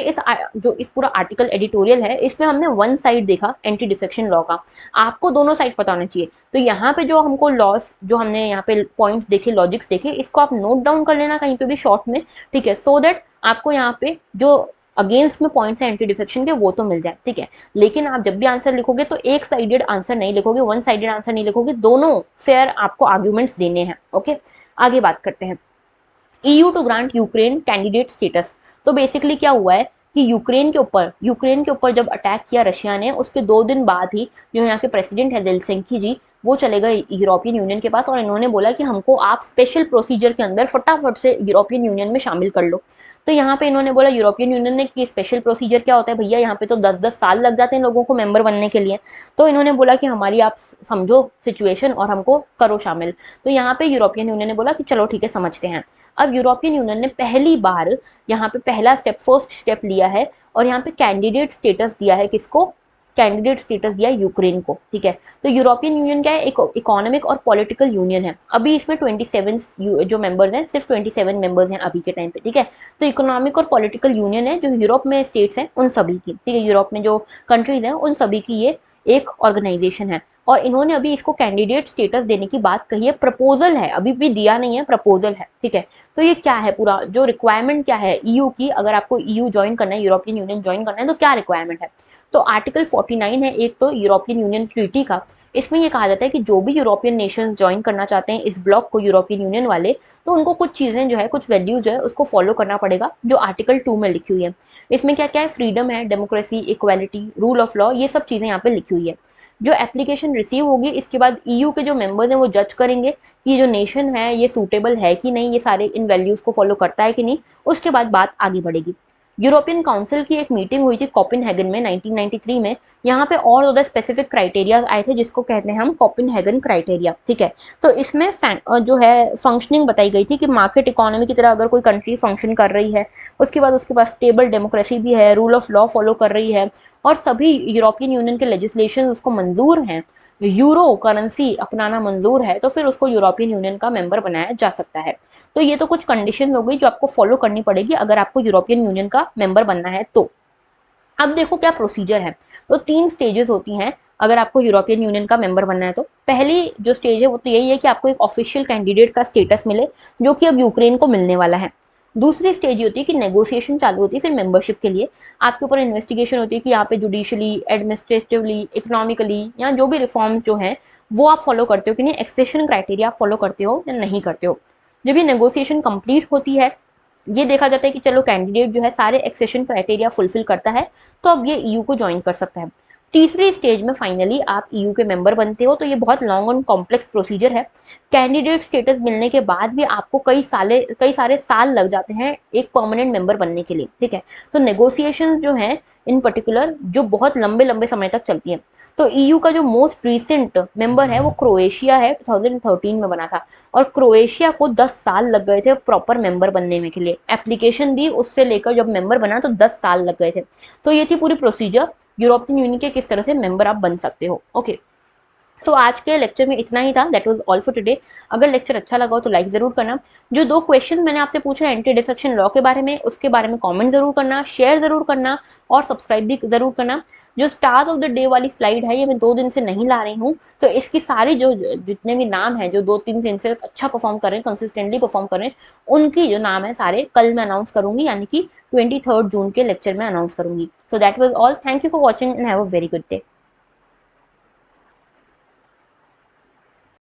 जो इस पूरा आर्टिकल एडिटोरियल है, इसमें हमने वन साइड देखा एंटी डिफेक्शन लॉ का, आपको दोनों साइड पता होना चाहिए। तो यहाँ पे जो हमको लॉस, जो हमने यहाँ पे पॉइंट्स देखे, लॉजिक्स देखे, इसको आप नोट डाउन कर लेना कहीं पे भी शॉर्ट में। ठीक है, सो दैट आपको यहाँ पे जो अगेंस्ट में पॉइंट्स है एंटी डिफेक्शन के वो तो मिल जाए। ठीक है, लेकिन आप जब भी आंसर लिखोगे तो एक साइडेड आंसर नहीं लिखोगे, वन साइडेड आंसर नहीं लिखोगे, दोनों फेयर आपको आर्ग्यूमेंट्स देने हैं। ओके, आगे बात करते हैं। EU to grant Ukraine candidate status. तो बेसिकली क्या हुआ है कि यूक्रेन के ऊपर जब अटैक किया रशिया ने, उसके 2 दिन बाद ही जो यहाँ के प्रेसिडेंट है जेलेंस्की जी, वो चले गए यूरोपियन यूनियन के पास और इन्होंने बोला कि हमको आप स्पेशल प्रोसीजर के अंदर फटाफट से यूरोपियन यूनियन में शामिल कर लो। तो यहाँ पे इन्होंने बोला यूरोपियन यूनियन ने कि स्पेशल प्रोसीजर क्या होता है भैया, यहाँ पे तो 10-10 साल लग जाते हैं लोगों को मेंबर बनने के लिए। तो इन्होंने बोला कि हमारी आप समझो सिचुएशन और हमको करो शामिल। तो यहाँ पे यूरोपियन यूनियन ने बोला कि चलो ठीक है, समझते हैं। अब यूरोपियन यूनियन ने पहली बार यहाँ पे पहला स्टेप, फर्स्ट स्टेप लिया है और यहाँ पे कैंडिडेट स्टेटस दिया है। किसको? कैंडिडेट स्टेटस दिया है यूक्रेन को। ठीक है, तो यूरोपियन यूनियन क्या है, एक इकोनॉमिक और पॉलिटिकल यूनियन है। अभी इसमें 27 जो मेंबर्स हैं, सिर्फ 27 मेंबर्स हैं अभी के टाइम पे। ठीक है, तो इकोनॉमिक और पॉलिटिकल यूनियन है जो यूरोप में स्टेट्स हैं उन सभी की। ठीक है, यूरोप में जो कंट्रीज हैं उन सभी की ये एक ऑर्गेनाइजेशन है और इन्होंने अभी इसको कैंडिडेट स्टेटस देने की बात कही है। प्रपोजल है, अभी भी दिया नहीं है, प्रपोजल है। ठीक है, तो ये क्या है, पूरा जो रिक्वायरमेंट क्या है ईयू की, अगर आपको ईयू ज्वाइन करना है, यूरोपियन यूनियन ज्वाइन करना है, तो क्या रिक्वायरमेंट है। तो आर्टिकल 49 है एक तो यूरोपियन यूनियन ट्रीटी का। इसमें ये कहा जाता है कि जो भी यूरोपियन नेशंस ज्वाइन करना चाहते हैं इस ब्लॉक को, यूरोपियन यूनियन वाले, तो उनको कुछ चीजें जो है, कुछ वैल्यूज जो है उसको फॉलो करना पड़ेगा जो आर्टिकल 2 में लिखी हुई है। इसमें क्या क्या है, फ्रीडम है, democracy, equality, rule of law, ये सब चीजें यहाँ पे लिखी हुई है। जो एप्लीकेशन रिसीव होगी इसके बाद ईयू के जो मेंबर्स हैं वो जज करेंगे कि ये जो नेशन है ये सूटेबल है कि नहीं, ये सारे इन वैल्यूज को फॉलो करता है कि नहीं। उसके बाद बात आगे बढ़ेगी। यूरोपियन काउंसिल की एक मीटिंग हुई थी कोपेनहेगन में 1993 में। यहाँ पे और ज़्यादा स्पेसिफिक क्राइटेरिया आए थे जिसको कहते हैं हम कोपेनहेगन क्राइटेरिया। ठीक है, तो इसमें जो है फंक्शनिंग बताई गई थी कि मार्केट इकोनॉमी की तरह अगर कोई कंट्री फंक्शन कर रही है, उसके बाद उसके पास स्टेबल डेमोक्रेसी भी है, रूल ऑफ लॉ फॉलो कर रही है और सभी यूरोपियन यूनियन के लेजिस्लेशन उसको मंजूर हैं, यूरो करेंसी अपनाना मंजूर है, तो फिर उसको यूरोपियन यूनियन का मेंबर बनाया जा सकता है। तो ये तो कुछ कंडीशन हो गई जो आपको फॉलो करनी पड़ेगी अगर आपको यूरोपियन यूनियन का मेंबर बनना है तो। अब देखो क्या प्रोसीजर है। तो 3 स्टेजेस होती हैं अगर आपको यूरोपियन यूनियन का मेंबर बनना है तो। पहली जो स्टेज है वो तो यही है कि आपको एक ऑफिशियल कैंडिडेट का स्टेटस मिले, जो कि अब यूक्रेन को मिलने वाला है। दूसरी स्टेज ये होती है कि नेगोशिएशन चालू होती है फिर मेंबरशिप के लिए। आपके ऊपर इन्वेस्टिगेशन होती है कि यहाँ पे जुडिशली, एडमिनिस्ट्रेटिवली, इकोनॉमिकली या जो भी रिफॉर्म्स जो हैं वो आप फॉलो करते हो कि नहीं, एक्सेशन क्राइटेरिया आप फॉलो करते हो या नहीं करते हो। जब ये नेगोशिएशन कंप्लीट होती है, ये देखा जाता है कि चलो कैंडिडेट जो है सारे एक्सेशन क्राइटेरिया फुलफिल करता है, तो अब ये ईयू को ज्वाइन कर सकता है। तीसरी स्टेज में फाइनली आप ईयू के मेंबर बनते हो। तो ये बहुत लॉन्ग एंड कॉम्प्लेक्स प्रोसीजर है। कैंडिडेट स्टेटस मिलने के बाद भी आपको कई सारे साल लग जाते हैं एक परमानेंट मेंबर बनने के लिए, ठीक है। तो नेगोशिएशन जो है इन पर्टिकुलर जो बहुत लंबे लंबे समय तक चलती है। तो ईयू का जो मोस्ट रिसेंट मेंबर है वो क्रोएशिया है, 2013 में बना था। और क्रोएशिया को 10 साल लग गए थे प्रॉपर मेंबर बनने में के लिए। एप्लीकेशन दी, उससे लेकर जब मेंबर बना तो 10 साल लग गए थे। तो ये थी पूरी प्रोसीजर यूरोपियन यूनियन के किस तरह से मेंबर आप बन सकते हो। ओके, तो आज के लेक्चर में इतना ही था। That was all for today. अगर लेक्चर अच्छा लगा हो तो लाइक जरूर करना। जो 2 क्वेश्चन मैंने आपसे पूछे एंटी डिफेक्शन लॉ के बारे में, उसके बारे में कमेंट जरूर करना, शेयर जरूर करना और सब्सक्राइब भी जरूर करना। जो स्टार्स ऑफ द डे वाली स्लाइड है ये मैं 2 दिन से नहीं ला रही हूँ, तो इसकी सारी जो जितने भी नाम है जो 2-3 दिन से अच्छा परफॉर्म कर रहे हैं, कंसिस्टेंटली परफॉर्म कर रहे हैं, उनकी जो नाम है सारे कल मैं अनाउंस करूंगी, यानी कि 23 जून के लेक्चर में अनाउंस करूंगी। So that was all. Thank you for watching and have a very good day.